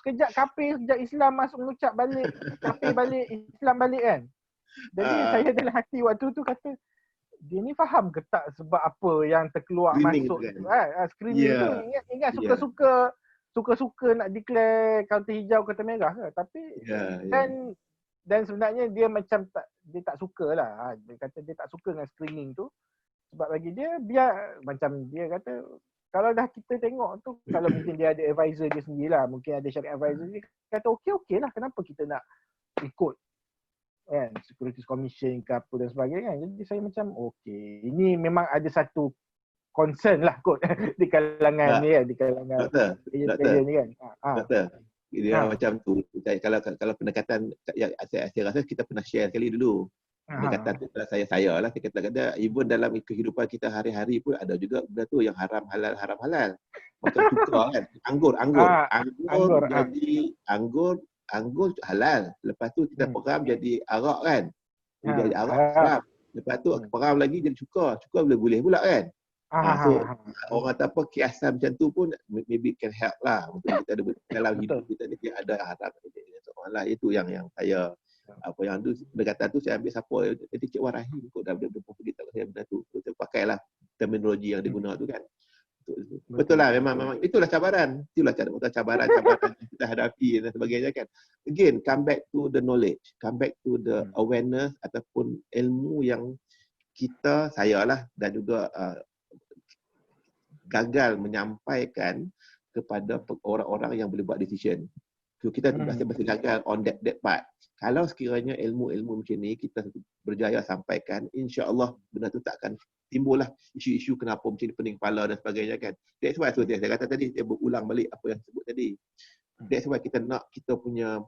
sekejap kafir, sekejap Islam masuk mengucap balik. Kafir balik, Islam balik kan. Jadi saya dalam hati waktu tu kata dia ni faham ke tak sebab apa yang terkeluar screening masuk kan? Screening tu. Ingat suka-suka nak declare kaunter hijau, kaunter merah ke. Tapi dan sebenarnya dia macam dia tak suka lah. Dia kata dia tak suka dengan screening tu. Sebab bagi dia biar macam dia kata kalau dah kita tengok tu kalau mungkin dia ada advisor dia sendirilah, mungkin ada syariah advisor dia kata okey lah, kenapa kita nak ikut kan Securities Commission ke apa dan sebagainya kan. Jadi saya macam okey, ini memang ada satu concern lah kot di kalangan ni kan, di kalangan betul ni kan. Betul. Dia macam tu. Kalau pendekatan yang saya rasa kita pernah share sekali dulu. Pendekatan tu saya lah. Saya kata even dalam kehidupan kita hari-hari pun ada juga benda tu yang haram halal. Macam tukar kan. Anggur jadi anggur halal. Lepas tu kita peram jadi arak kan. Jadi arak haram. Lepas tu peram lagi jadi cuka boleh pula kan. So orang kata apa kiasan macam tu pun maybe can help lah untuk kita ada dalam hidup kita ni ada harap lah. Itu yang saya apa yang tu pendekatan tu saya ambil siapa jadi Cik Wan Rahim kot dah pergi tak saya benda tu. Saya pakailah terminologi yang digunakan tu kan. Betul lah memang itulah cabaran. Itulah cabaran yang kita hadapi dan sebagainya kan. Again come back to the knowledge, come back to the awareness ataupun ilmu yang saya lah dan juga gagal menyampaikan kepada orang-orang yang boleh buat decision. So kita masih gagal on that part. Kalau sekiranya ilmu-ilmu macam ni kita berjaya sampaikan, insya-Allah benda tu tak akan timbul lah isu-isu kenapa macam ni pening kepala dan sebagainya kan. That's why saya kata tadi, saya berulang balik apa yang sebut tadi. That's why kita nak kita punya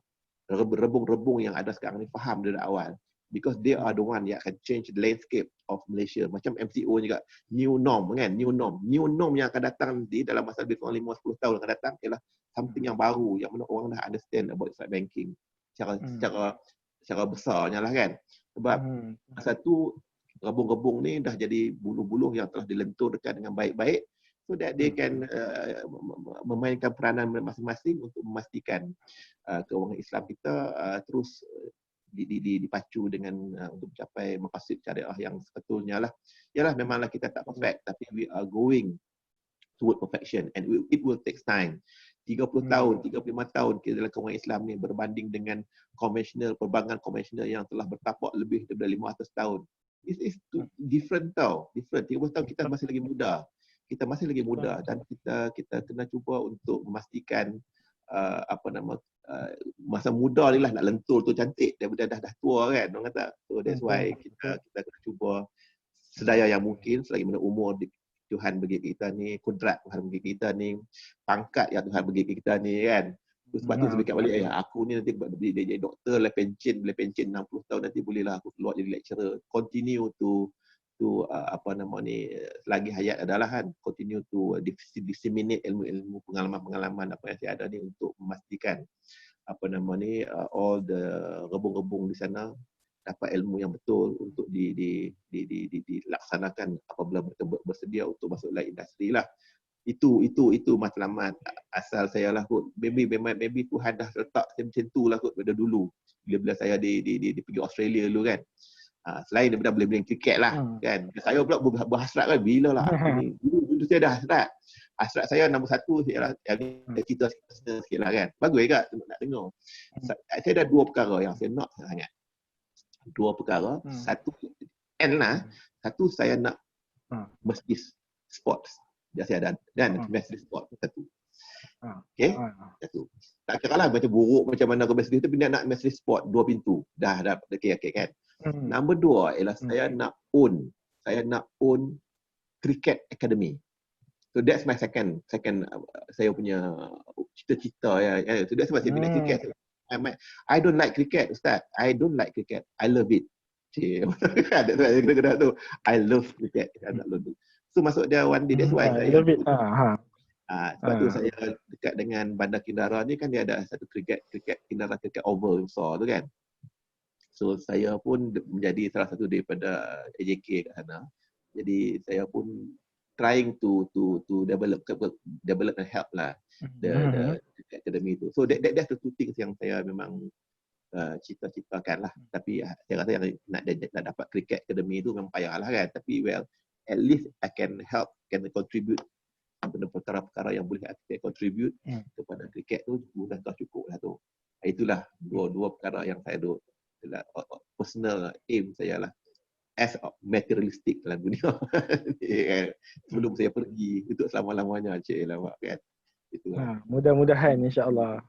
rebung-rebung yang ada sekarang ni faham dari awal. Because they are the one yang akan change the landscape of Malaysia. Macam MCO juga, new norm kan, new norm yang akan datang nanti dalam masa lebih kurang 5-10 tahun akan datang ialah something yang baru yang mana orang dah understand about Islamic banking secara besarnya lah kan. Sebab masa tu rebung-rebung ni dah jadi bulu-bulu yang telah dilenturkan dengan baik-baik so that they can memainkan peranan masing-masing untuk memastikan keuangan Islam kita terus dipacu dengan untuk mencapai maqasid syariah yang sebetulnya lah. Yalah memanglah kita tak perfect tapi we are going toward perfection and it will take time. 30 tahun, 35 tahun kita dalam keuangan Islam ni berbanding dengan perbankan konvensional yang telah bertapak lebih daripada 500 tahun. It's different tau. Different. 30 tahun kita masih lagi muda. Kita masih lagi muda dan kita kena cuba untuk memastikan masa muda ni lah nak lentur tu cantik daripada dah tua kan orang kata. So that's why kita kena cuba sedaya yang mungkin selagi mana umur Tuhan bagi kita ni, kudrat Tuhan bagi kita ni, pangkat yang Tuhan bagi kita ni kan. Sebab tu saya cakap balik aku ni nanti jadi doktor boleh pencen 60 tahun nanti bolehlah aku keluar jadi lecturer. Continue to selagi hayat adalah kan, continue to disseminate ilmu-ilmu pengalaman-pengalaman apa yang saya ada ni untuk memastikan all the rebung-rebung di sana dapat ilmu yang betul untuk dilaksanakan apabila mereka bersedia untuk masuk dalam industri lah. Itu matlamat asal saya lah kot. Maybe Tuhan dah letak macam tu lah kot pada dulu. Bila saya pergi Australia dulu kan. Selain daripada boleh main kriket lah kan. Saya pula berhasrat kan bila lah dulu saya dah hasrat saya nombor satu ialah cerita sikit lah kan. Bagus juga nak dengar. Saya ada dua perkara yang saya nak sangat. Dua perkara. Satu saya nak masjid sports. Biasa ada dan masjid sport satu. Okey. Satu. Tak kira lah macam buruk macam mana ke masjid tu, nak masjid sport 2 pintu. Dah okey kan. Nombor 2 ialah saya nak own cricket academy. So that's my second saya punya cita-cita ya. So that's why saya minat cricket. I don't like cricket, Ustaz. I don't like cricket. I love it. That's why kena tu. I love cricket. So masuk dia one day. That's why I love it. Sebab tu saya dekat dengan Bandar Kindara ni kan dia ada satu cricket Kindara cricket oval besar tu kan. So saya pun menjadi salah satu daripada AJK kat sana. Jadi saya pun trying to develop and help lah the academy tu. So that's the two things yang saya memang cita-citakan lah. Tapi saya rasa yang nak dapat cricket academy tu memang payah lah kan. Tapi at least I can help, can contribute kepada perkara-perkara yang boleh saya contribute kepada cricket tu dah cukup lah tu. Itulah dua perkara yang saya personal aim saya lah as materialistic dalam dunia. Sebelum saya pergi untuk selama-lamanya lah kan. Itulah. Mudah-mudahan insya-Allah.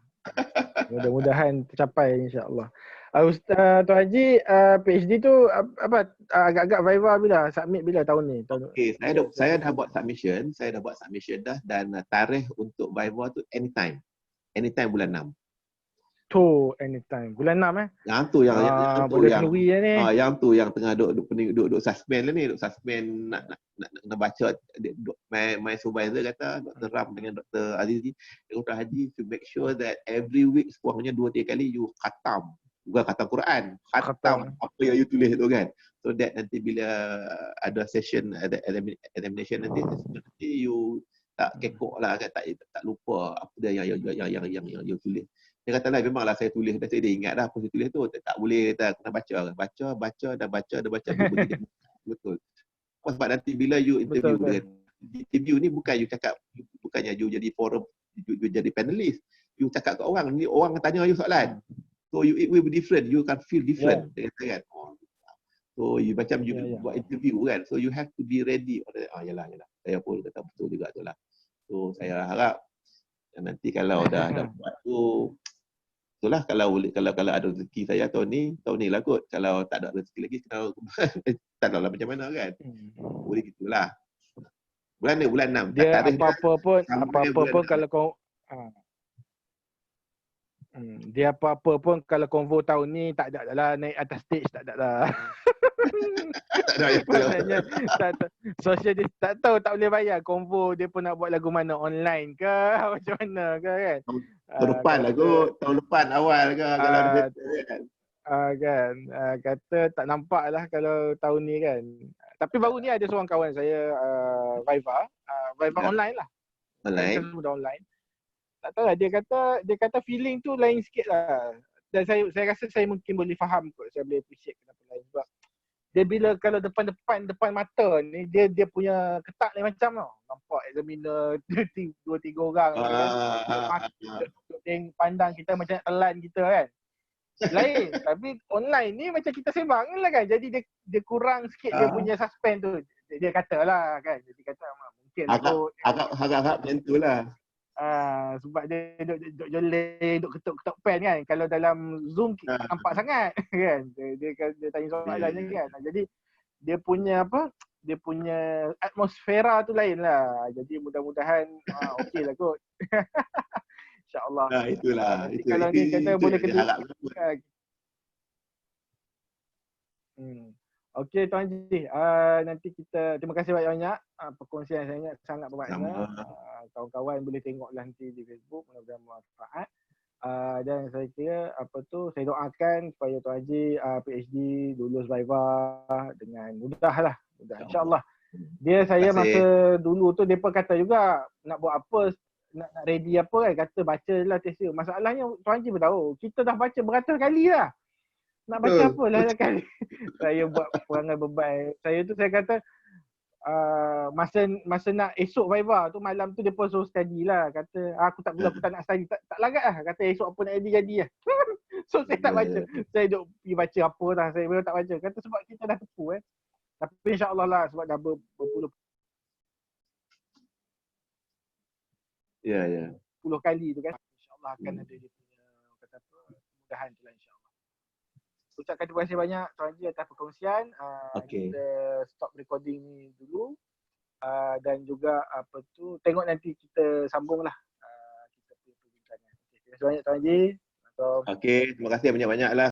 Mudah-mudahan tercapai insya-Allah. Ustaz Tuan Haji, PhD tu agak-agak viva bila submit bila tahun ni? Okey, saya dah buat submission, dah dan tarikh untuk viva tu anytime bulan 6. Tu anytime bulan 6 Yang tu yang boleh kenduri ni. Yang tu yang tengah duk suspend lah ni, duk suspend nak baca. My supervisor kata Dr. Ram dengan Dr. Azizi, Dr. Haji to make sure that every week sekurang-kurangnya 2-3 kali you khatam. Bukan khatam Quran, khatam apa yang you tulis tu kan. So that nanti bila ada session, ada examination nanti you tak kekok lah kan, tak lupa apa dia yang you tulis. Dia kata lah memanglah saya tulis dah, saya ingat dah apa saya tulis tu, tak boleh kena baca betul. Sebab nanti bila you interview ni bukannya you jadi forum, you jadi panelis, you cakap kat orang ni, orang tanya you soalan. So it will be different, you can feel different. Dia kata kan. So So you macam you Ya, ya. buat interview kan. So you have to be ready. Yalah. Saya pun kata betul juga tu lah. So saya harap nanti kalau dah buat tu, itulah kalau ada rezeki saya tahun ni lah kot. Kalau tak ada rezeki lagi kalau tak tahulah macam mana kan. Boleh gitulah. Bulan ni bulan 6. Dia tarikh apa-apa pun kalau kau dia apa-apa pun kalau konvo tahun ni tak ada lah naik atas stage, tak ada lah. tak ada yang Maksudnya social tak tahu, tak boleh bayar konvo dia pun nak buat lagu mana, online ke macam mana ke kan. tahun depan lah kot. Tahun depan awal ke kalau ada better kan. Kan kata tak nampak lah kalau tahun ni kan. Tapi baru ni ada seorang kawan saya Viva online lah. Online. Sudah online. Tak tahu lah, dia kata feeling tu lain sikit lah. Dan saya rasa saya mungkin boleh faham kot, saya boleh appreciate kenapa lain. Sebab dia bila kalau depan mata ni dia punya ketak lain macam tau. Nampak examiner 2-3 orang kan. Pandang kita macam nak telan kita kan. Lain. Tapi online ni macam kita sembang lah kan. Jadi dia kurang sikit dia punya suspense tu. Dia kata lah kan. Jadi kata mungkin agak macam tu lah. Sebab dia duduk joleh, duduk ketuk-ketuk pen kan. Kalau dalam Zoom nampak sangat kan. Dia tanya soalan je kan. Jadi dia punya atmosfera tu lain lah. Jadi mudah-mudahan okey lah kot. InsyaAllah. Itulah. Kalau ni kata boleh kedua. Okey Tuan Haji, nanti kita terima kasih banyak-banyak perkongsian sangat bermakna. Kawan-kawan boleh tengoklah nanti di Facebook, mudah-mudahan bermanfaat. Dan saya kira saya doakan supaya Tuan Haji PhD lulus Viva dengan mudah insya-Allah. Saya masa dulu tu depa kata juga nak buat apa, nak ready apa kan, kata baca lah test dia. Masalahnya Tuan Haji pun tahu, kita dah baca beratus kali lah. Nak baca apa lah kali. Saya buat perangai beban. Saya kata masa nak esok Viva tu malam tu depa suruh study lah. Kata aku tak nak study, tak larat lah. Kata esok apa nak jadi lah. So saya tak baca. Saya duk pergi baca apa lah. Saya memang tak baca. Kata sebab kita dah tepu Tapi insya-Allah lah sebab dah berpuluh puluh kali tu kan. InsyaAllah akan ada dia punya kemudahan tu lah insyaAllah. Ucapkan terima kasih banyak Tuan Haji atas perkongsian. Kita stop recording ni dulu. Dan juga tengok nanti kita sambung lah kita punya perbincangan. Terima kasih banyak Tuan Haji. Okey, terima kasih banyak-banyak lah.